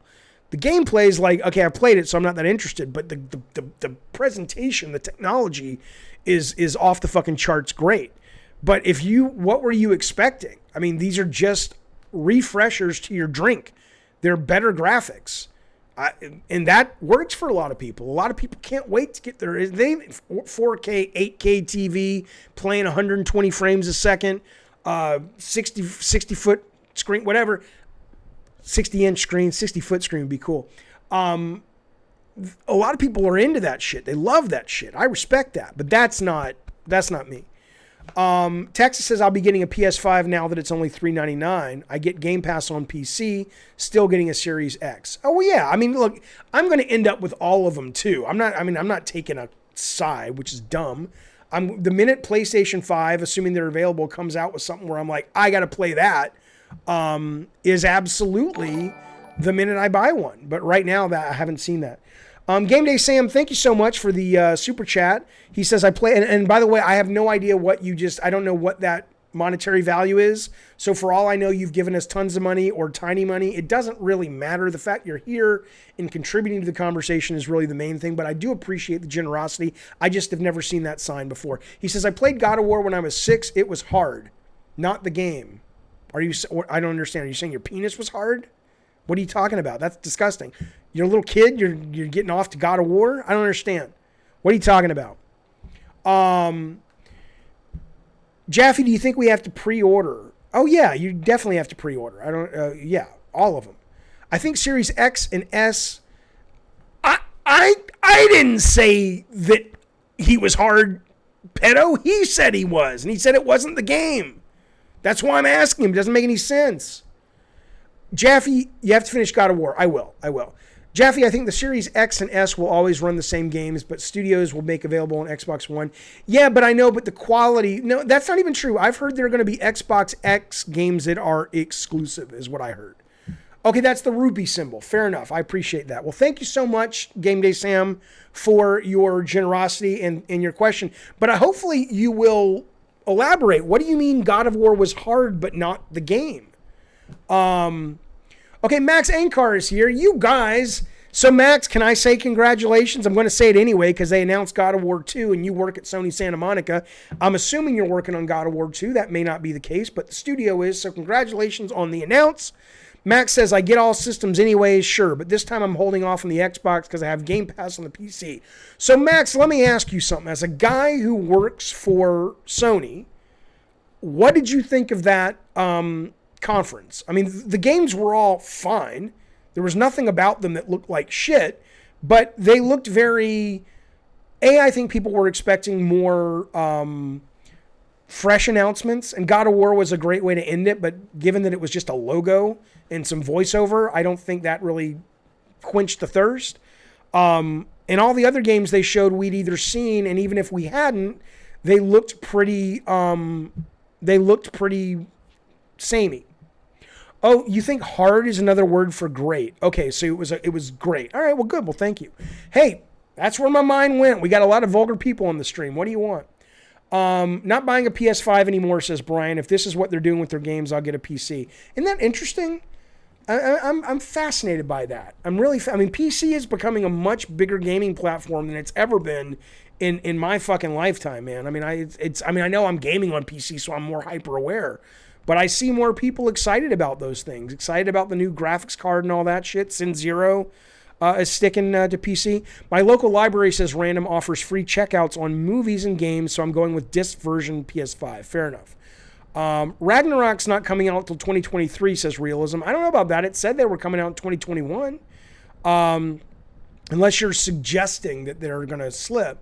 S3: The gameplay is like, okay, I played it, so I'm not that interested, but the presentation, the technology is off the fucking charts great. But what were you expecting? I mean, these are just refreshers to your drink. They're better graphics. And that works for a lot of people. A lot of people can't wait to get their 4K, 8K TV playing 120 frames a second, 60-foot screen, whatever. 60-inch screen, 60-foot screen would be cool. A lot of people are into that shit. They love that shit. I respect that, but that's not me. Texas says, I'll be getting a PS5 now that it's only $399. I get Game Pass on PC, still getting a Series X. Oh, well, yeah. I mean, look, I'm going to end up with all of them, too. I'm not taking a side, which is dumb. The minute PlayStation 5, assuming they're available, comes out with something where I'm like, I got to play that, is absolutely the minute I buy one. But right now, I haven't seen that. Game Day Sam, thank you so much for the super chat. He says, I play, and by the way, I have no idea I don't know what that monetary value is. So for all I know, you've given us tons of money or tiny money. It doesn't really matter. The fact you're here and contributing to the conversation is really the main thing, but I do appreciate the generosity. I just have never seen that sign before. He says, I played God of War when I was 6. It was hard, not the game. I don't understand. Are you saying your penis was hard? What are you talking about? That's disgusting. You're a little kid. You're getting off to God of War. I don't understand. What are you talking about? Jaffe, do you think we have to pre-order? Oh yeah, you definitely have to pre-order. Yeah, all of them. I think Series X and S. I didn't say that he was hard, pedo. He said he was, and he said it wasn't the game. That's why I'm asking him. It doesn't make any sense. Jaffe, you have to finish God of War. I will. Jaffe, I think the Series X and S will always run the same games, but studios will make available on Xbox One. Yeah, but I know, but the quality... No, that's not even true. I've heard there are going to be Xbox X games that are exclusive, is what I heard. Okay, that's the rupee symbol. Fair enough. I appreciate that. Well, thank you so much, Game Day Sam, for your generosity and your question. But hopefully you will elaborate. What do you mean God of War was hard but not the game? Okay, Max Ankar is here. You guys. So, Max, can I say congratulations? I'm going to say it anyway because they announced God of War 2 and you work at Sony Santa Monica. I'm assuming you're working on God of War 2. That may not be the case, but the studio is. So, congratulations on the announce. Max says, I get all systems anyways, sure, but this time I'm holding off on the Xbox because I have Game Pass on the PC. So, Max, let me ask you something. As a guy who works for Sony, what did you think of that conference? I mean, the games were all fine. There was nothing about them that looked like shit, but they looked very... I think people were expecting more fresh announcements, and God of War was a great way to end it, but given that it was just a logo and some voiceover, I don't think that really quenched the thirst. And all the other games they showed we'd either seen, and even if we hadn't, they looked pretty samey. Oh, you think hard is another word for great? Okay, so it was great. All right, well, good. Well, thank you. Hey, that's where my mind went. We got a lot of vulgar people on the stream. What do you want? Not buying a PS5 anymore, says Brian. If this is what they're doing with their games, I'll get a PC. Isn't that interesting? I'm fascinated by that. PC is becoming a much bigger gaming platform than it's ever been in my fucking lifetime, man. I know I'm gaming on PC, so I'm more hyper aware. But I see more people excited about those things, excited about the new graphics card and all that shit. Sin Zero is sticking to PC. My local library says Random offers free checkouts on movies and games, so I'm going with disc version PS5. Fair enough. Ragnarok's not coming out until 2023, says Realism. I don't know about that. It said they were coming out in 2021. Unless you're suggesting that they're going to slip.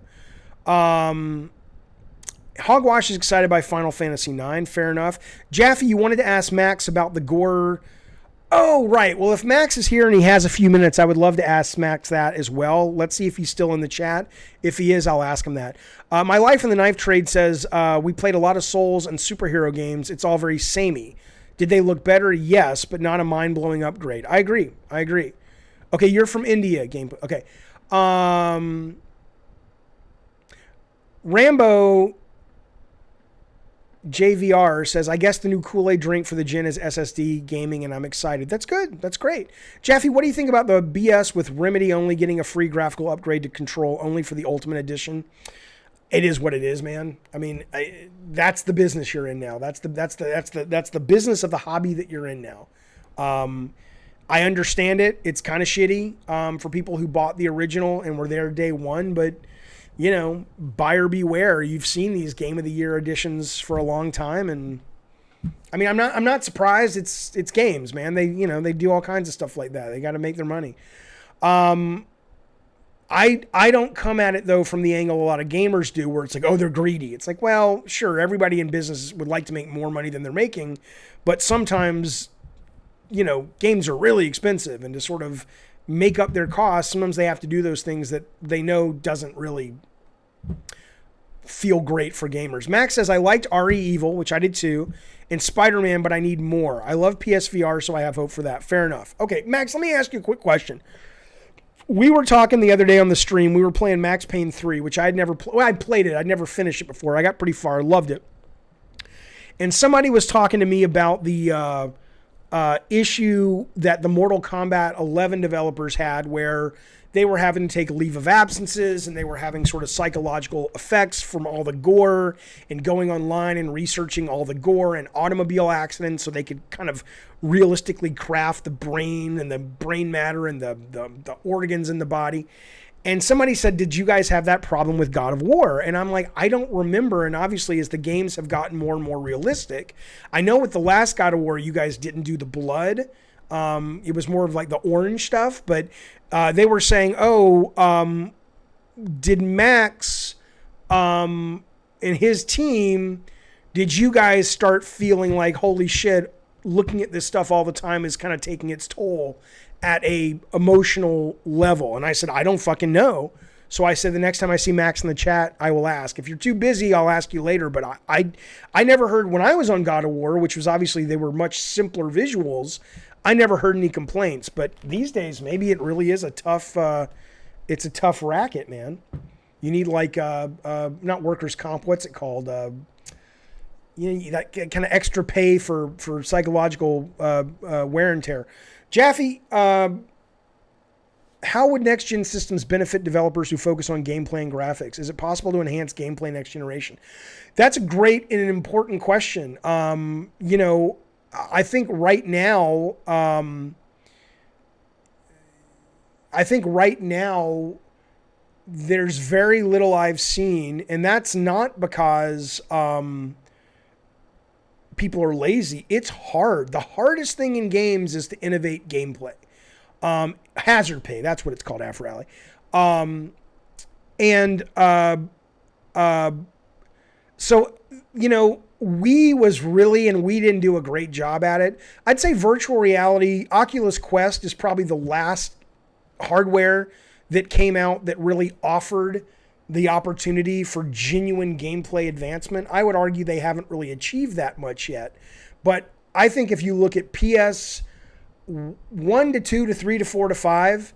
S3: Hogwash is excited by Final Fantasy IX. Fair enough. Jaffe, you wanted to ask Max about the gore. Oh, right. Well, if Max is here and he has a few minutes, I would love to ask Max that as well. Let's see if he's still in the chat. If he is, I'll ask him that. My Life in the Knife Trade says, we played a lot of Souls and superhero games. It's all very samey. Did they look better? Yes, but not a mind-blowing upgrade. I agree. Okay, you're from India. Okay. Rambo JVR says, I guess the new Kool-Aid drink for the gin is SSD gaming, and I'm excited. That's good. That's great. Jaffe, what do you think about the BS with Remedy only getting a free graphical upgrade to Control only for the Ultimate Edition? It is what it is, man. I mean, that's the business you're in now. That's the business of the hobby that you're in now. I understand it. It's kind of shitty for people who bought the original and were there day one, but you know, buyer beware. You've seen these Game of the Year editions for a long time, and I mean, I'm not surprised. It's games, man. They do all kinds of stuff like that. They got to make their money. I don't come at it though from the angle a lot of gamers do, where it's like, oh, they're greedy. It's like, well, sure, everybody in business would like to make more money than they're making, but sometimes, you know, games are really expensive, and to sort of make up their costs, sometimes they have to do those things that they know doesn't really feel great for gamers. Max says, I liked RE Evil, which I did too, and Spider-Man, but I need more. I love PSVR, so I have hope for that. Fair enough. Okay, Max, let me ask you a quick question. We were talking the other day on the stream. We were playing Max Payne 3, which I'd never played. Well, I'd played it. I'd never finished it before. I got pretty far. Loved it. And somebody was talking to me about the issue that the Mortal Kombat 11 developers had, where they were having to take leave of absences and they were having sort of psychological effects from all the gore and going online and researching all the gore and automobile accidents so they could kind of realistically craft the brain and the brain matter and the organs in the body. And somebody said, did you guys have that problem with God of War? And I'm like, I don't remember. And obviously, as the games have gotten more and more realistic, I know with the last God of War, you guys didn't do the blood. It was more of like the orange stuff. But they were saying, did Max and his team, did you guys start feeling like, holy shit, looking at this stuff all the time is kind of taking its toll at a emotional level? And I said, I don't fucking know. So I said, the next time I see Max in the chat, I will ask. If you're too busy, I'll ask you later. But I never heard, when I was on God of War, which was obviously, they were much simpler visuals, I never heard any complaints. But these days, maybe it really is a tough, it's a tough racket, man. You need like, not workers' comp, what's it called? You know, that kind of extra pay for psychological wear and tear. Jaffe, how would next-gen systems benefit developers who focus on gameplay and graphics? Is it possible to enhance gameplay next generation? That's a great and an important question. You know, I think right now, there's very little I've seen, and that's not because people are lazy. It's hard. The hardest thing in games is to innovate gameplay. Hazard pay, that's what it's called, Afro Alley. So, you know, we didn't do a great job at it. I'd say virtual reality, Oculus Quest is probably the last hardware that came out that really offered the opportunity for genuine gameplay advancement. I would argue they haven't really achieved that much yet. But I think if you look at PS 1 to 2 to 3 to 4 to 5,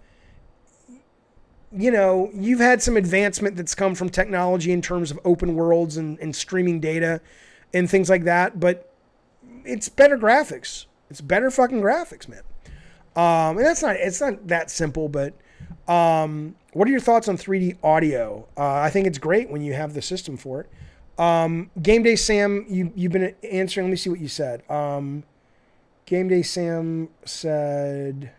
S3: you know, you've had some advancement that's come from technology in terms of open worlds and streaming data and things like that. But it's better graphics. It's better fucking graphics, man. And it's not that simple, but what are your thoughts on 3D audio? I think it's great when you have the system for it. Game Day Sam, you've been answering. Let me see what you said. Game Day Sam said,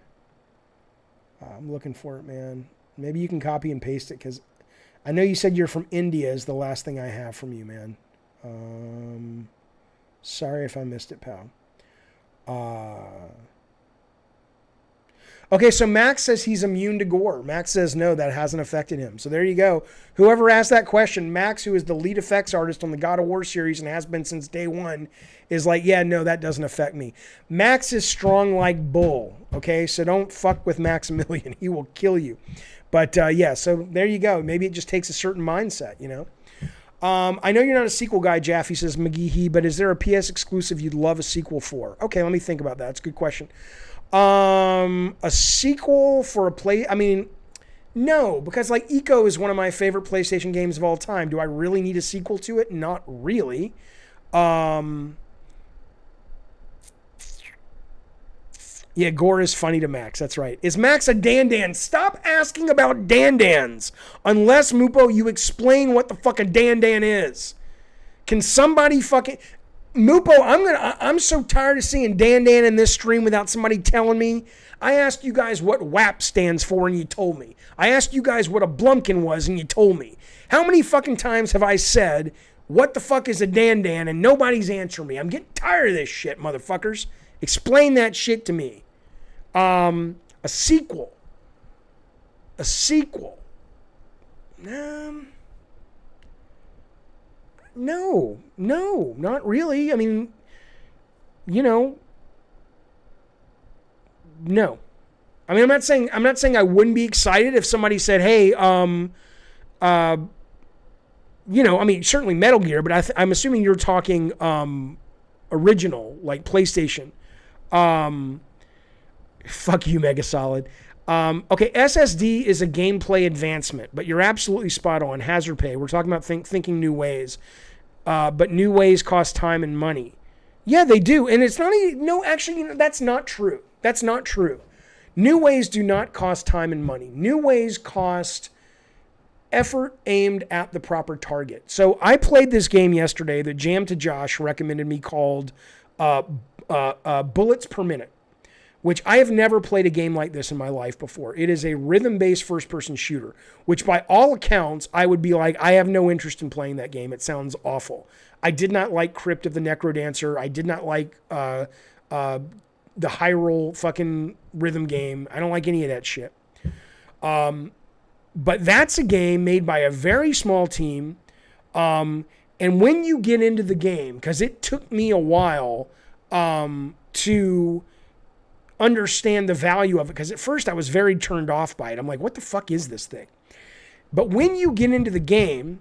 S3: I'm looking for it, man. Maybe you can copy and paste it, because I know you said you're from India is the last thing I have from you, man. Sorry if I missed it, pal. Okay, so Max says he's immune to gore. Max says no, that hasn't affected him. So there you go. Whoever asked that question, Max, who is the lead effects artist on the God of War series and has been since day one, is like, yeah, no, that doesn't affect me. Max is strong like bull, okay? So don't fuck with Maximilian. He will kill you. But yeah, so there you go. Maybe it just takes a certain mindset, you know? I know you're not a sequel guy, Jaffe says McGeehee, but is there a PS exclusive you'd love a sequel for? Okay, let me think about that. It's a good question. A sequel for a play... I mean, no, because like Eco is one of my favorite PlayStation games of all time. Do I really need a sequel to it? Not really. Yeah, gore is funny to Max. That's right. Is Max a Dan? Stop asking about Dan-dans. Unless, Mupo, you explain what the fuck a Dan is. Can somebody fucking... Mupo, I'm so tired of seeing Dan in this stream without somebody telling me. I asked you guys what WAP stands for and you told me. I asked you guys what a Blumpkin was and you told me. How many fucking times have I said, what the fuck is a Dan and nobody's answering me? I'm getting tired of this shit, motherfuckers. Explain that shit to me. A sequel. No, not really. I mean, you know, no. I mean, I'm not saying I wouldn't be excited if somebody said, "Hey, you know," I mean, certainly Metal Gear, but I'm assuming you're talking original, like PlayStation. Fuck you, Mega Solid. Okay, SSD is a gameplay advancement, but you're absolutely spot on. Hazard pay. We're talking about thinking new ways. But new ways cost time and money. Yeah, they do. And it's not even... No, actually, that's not true. That's not true. New ways do not cost time and money. New ways cost effort aimed at the proper target. So I played this game yesterday that Jam to Josh recommended me called Bullets Per Minute, which I have never played a game like this in my life before. It is a rhythm-based first-person shooter, which by all accounts, I would be like, I have no interest in playing that game. It sounds awful. I did not like Crypt of the Necrodancer. I did not like the Hyrule fucking rhythm game. I don't like any of that shit. But that's a game made by a very small team. And when you get into the game, because it took me a while to understand the value of it, because at first I was very turned off by it. I'm like, what the fuck is this thing? But when you get into the game,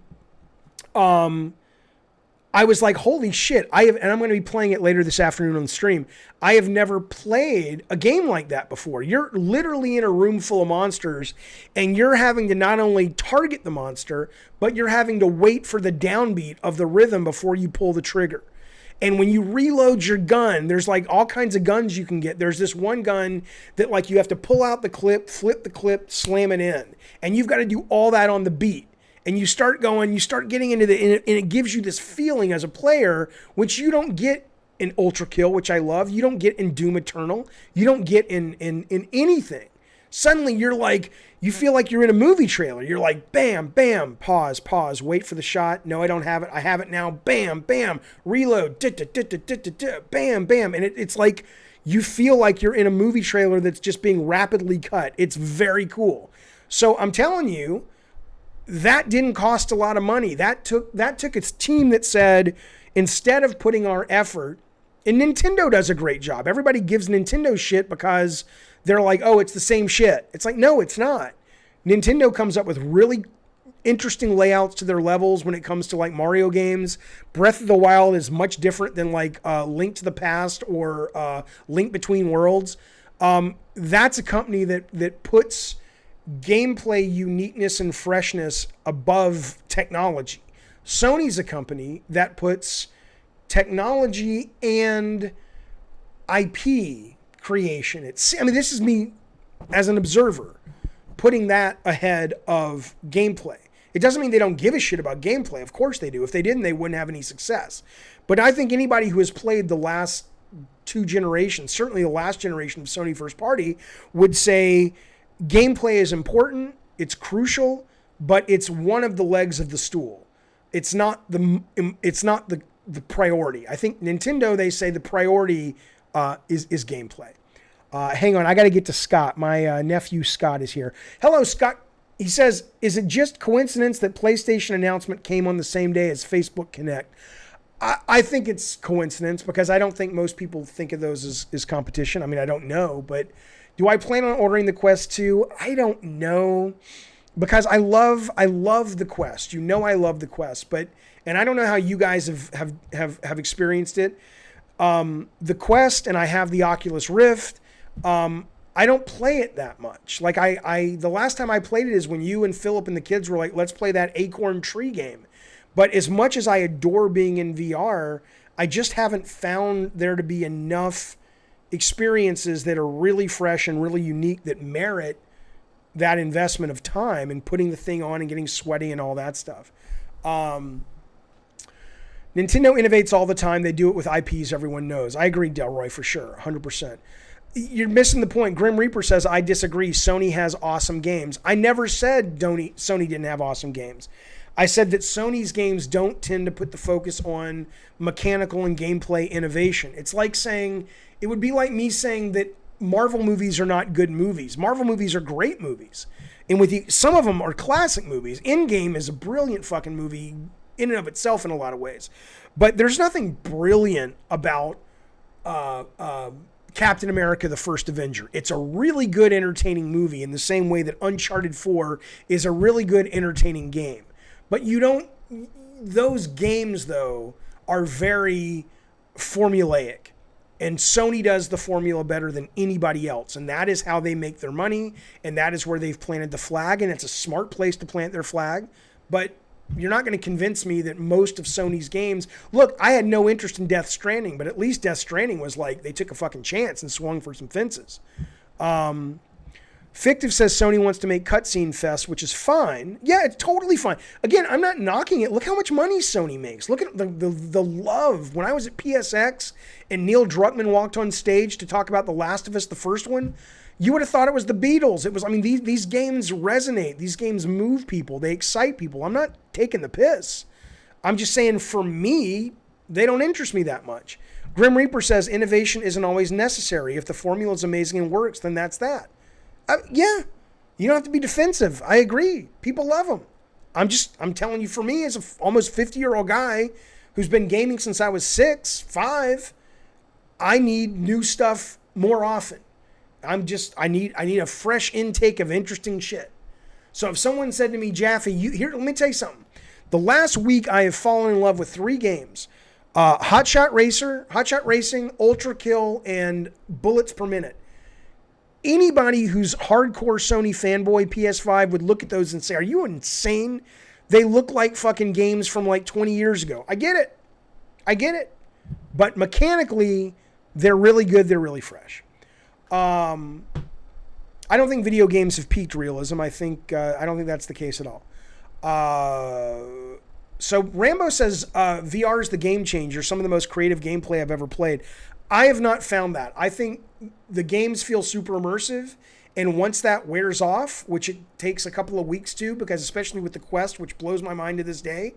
S3: I was like, holy shit, and I'm going to be playing it later this afternoon on the stream. I have never played a game like that before. You're literally in a room full of monsters, and you're having to not only target the monster, but you're having to wait for the downbeat of the rhythm before you pull the trigger. And when you reload your gun, there's like all kinds of guns you can get. There's this one gun that like you have to pull out the clip, flip the clip, slam it in. And you've got to do all that on the beat. And you start getting into and it gives you this feeling as a player, which you don't get in Ultra Kill, which I love. You don't get in Doom Eternal. You don't get in anything. Suddenly you're like, you feel like you're in a movie trailer. You're like, bam, bam, pause, wait for the shot. No, I don't have it. I have it now. Bam, bam, reload, bam, bam. And it's like, you feel like you're in a movie trailer that's just being rapidly cut. It's very cool. So I'm telling you, that didn't cost a lot of money. That took its team that said, instead of putting our effort, and Nintendo does a great job. Everybody gives Nintendo shit because they're like, oh, it's the same shit. It's like, no, it's not. Nintendo comes up with really interesting layouts to their levels when it comes to like Mario games. Breath of the Wild is much different than like Link to the Past or Link Between Worlds. That's a company that puts gameplay uniqueness and freshness above technology. Sony's a company that puts technology and IP creation. This is me as an observer putting that ahead of gameplay. It doesn't mean they don't give a shit about gameplay. Of course they do. If they didn't, they wouldn't have any success. But I think anybody who has played the last two generations, certainly the last generation of Sony first party, would say gameplay is important, it's crucial, but it's one of the legs of the stool. It's not the priority. I think Nintendo, they say the priority is gameplay. Hang on, I got to get to Scott. My nephew Scott is here. Hello, Scott. He says, is it just coincidence that PlayStation announcement came on the same day as Facebook Connect? I think it's coincidence because I don't think most people think of those as competition. I mean, I don't know, but do I plan on ordering the Quest 2? I don't know because I love the Quest. You know, I love the Quest, and I don't know how you guys have experienced it. The Quest, and I have the Oculus Rift. I don't play it that much. Like the last time I played it is when you and Philip and the kids were like, let's play that Acorn Tree game. But as much as I adore being in VR, I just haven't found there to be enough experiences that are really fresh and really unique that merit that investment of time and putting the thing on and getting sweaty and all that stuff. Nintendo innovates all the time. They do it with IPs everyone knows. I agree, Delroy, for sure, 100%. You're missing the point. Grim Reaper says, I disagree. Sony has awesome games. I never said Sony didn't have awesome games. I said that Sony's games don't tend to put the focus on mechanical and gameplay innovation. It's like saying, it would be like me saying that Marvel movies are not good movies. Marvel movies are great movies. And some of them are classic movies. Endgame is a brilliant fucking movie in and of itself in a lot of ways. But there's nothing brilliant about Captain America, the First Avenger. It's a really good, entertaining movie in the same way that Uncharted 4 is a really good, entertaining game. But those games, though, are very formulaic. And Sony does the formula better than anybody else. And that is how they make their money. And that is where they've planted the flag. And it's a smart place to plant their flag. But you're not going to convince me that most of Sony's games... Look, I had no interest in Death Stranding. But at least Death Stranding was like, they took a fucking chance and swung for some fences. Fictive says Sony wants to make Cutscene Fest, which is fine. Yeah, it's totally fine. Again, I'm not knocking it. Look how much money Sony makes. Look at the love. When I was at PSX and Neil Druckmann walked on stage to talk about The Last of Us, the first one, you would have thought it was the Beatles. It was. I mean, these games resonate. These games move people. They excite people. I'm not taking the piss. I'm just saying, for me, they don't interest me that much. Grim Reaper says innovation isn't always necessary. If the formula is amazing and works, then that's that. Yeah, you don't have to be defensive. I agree. People love them. I'm telling you, for me, as an almost 50-year-old guy who's been gaming since I was 5, I need new stuff more often. I need a fresh intake of interesting shit. So if someone said to me, Jaffe, let me tell you something. The last week I have fallen in love with 3 games. Hot Shot Racing, Ultra Kill, and Bullets Per Minute. Anybody who's hardcore Sony fanboy PS5 would look at those and say, are you insane? They look like fucking games from like 20 years ago. I get it. But mechanically, they're really good. They're really fresh. I don't think video games have peaked realism. I don't think that's the case at all. So Rambo says VR is the game changer. Some of the most creative gameplay I've ever played. I have not found that. I think the games feel super immersive, and once that wears off, which it takes a couple of weeks to, because especially with the Quest, which blows my mind to this day,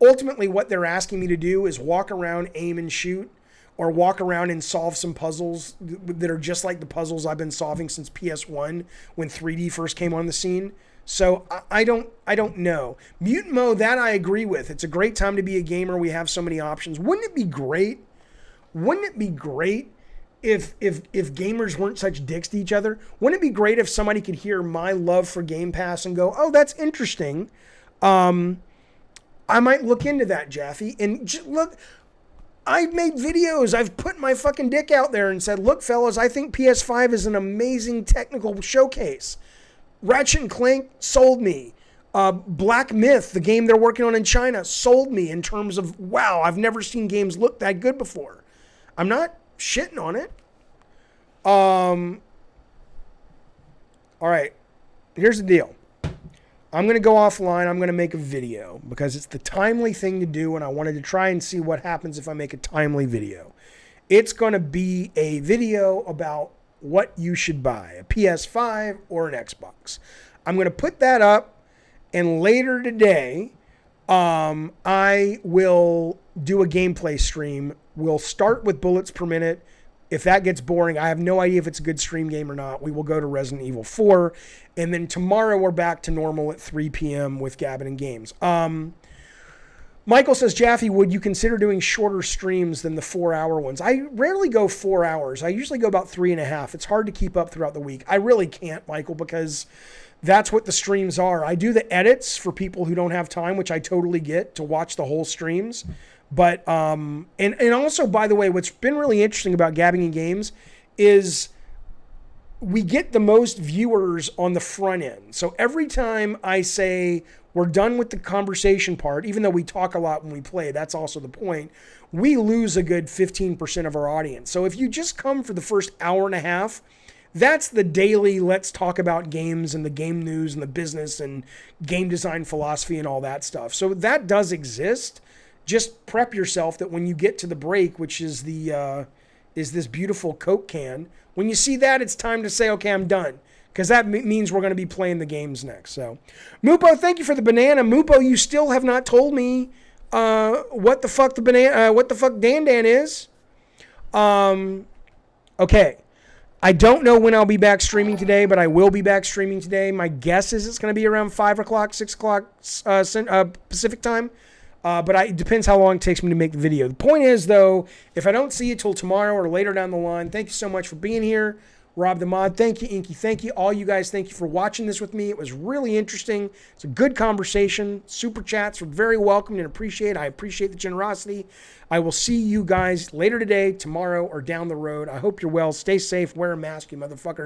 S3: ultimately what they're asking me to do is walk around, aim and shoot, or walk around and solve some puzzles that are just like the puzzles I've been solving since PS1 when 3D first came on the scene. So I don't know. Mutant Mode, that I agree with. It's a great time to be a gamer. We have so many options. Wouldn't it be great if gamers weren't such dicks to each other? Wouldn't it be great if somebody could hear my love for Game Pass and go, oh, that's interesting. I might look into that, Jaffe. And look, I've made videos. I've put my fucking dick out there and said, look, fellas, I think PS5 is an amazing technical showcase. Ratchet & Clank sold me. Black Myth, the game they're working on in China, sold me in terms of, wow, I've never seen games look that good before. I'm not shitting on it. All right. Here's the deal. I'm going to go offline. I'm going to make a video because it's the timely thing to do, and I wanted to try and see what happens if I make a timely video. It's going to be a video about what you should buy, a PS5 or an Xbox. I'm going to put that up, and later today, I will do a gameplay stream. We'll start with Bullets Per Minute. If that gets boring, I have no idea if it's a good stream game or not. We will go to Resident Evil 4. And then tomorrow we're back to normal at 3 p.m. with Gabbin' and Games. Michael says, Jaffe, would you consider doing shorter streams than the 4-hour ones? I rarely go 4 hours. I usually go about 3.5. It's hard to keep up throughout the week. I really can't, Michael, because that's what the streams are. I do the edits for people who don't have time, which I totally get, to watch the whole streams. But, and also, by the way, what's been really interesting about Gabbing and Games is we get the most viewers on the front end. So every time I say we're done with the conversation part, even though we talk a lot when we play, that's also the point, we lose a good 15% of our audience. So if you just come for the first hour and a half, that's the daily let's talk about games and the game news and the business and game design philosophy and all that stuff. So that does exist. Just prep yourself that when you get to the break, which is this beautiful Coke can, when you see that, it's time to say, okay, I'm done. Because that means we're going to be playing the games next. So, Mupo, thank you for the banana. Mupo, you still have not told me what the fuck Dan Dan is. Okay. I don't know when I'll be back streaming today, but I will be back streaming today. My guess is it's going to be around 5 o'clock, 6 o'clock Pacific time. But it depends how long it takes me to make the video. The point is, though, if I don't see you till tomorrow or later down the line, thank you so much for being here. Rob the Mod, thank you. Inky, thank you. All you guys, thank you for watching this with me. It was really interesting. It's a good conversation. Super chats were very welcome and appreciated. I appreciate the generosity. I will see you guys later today, tomorrow, or down the road. I hope you're well. Stay safe. Wear a mask, you motherfuckers.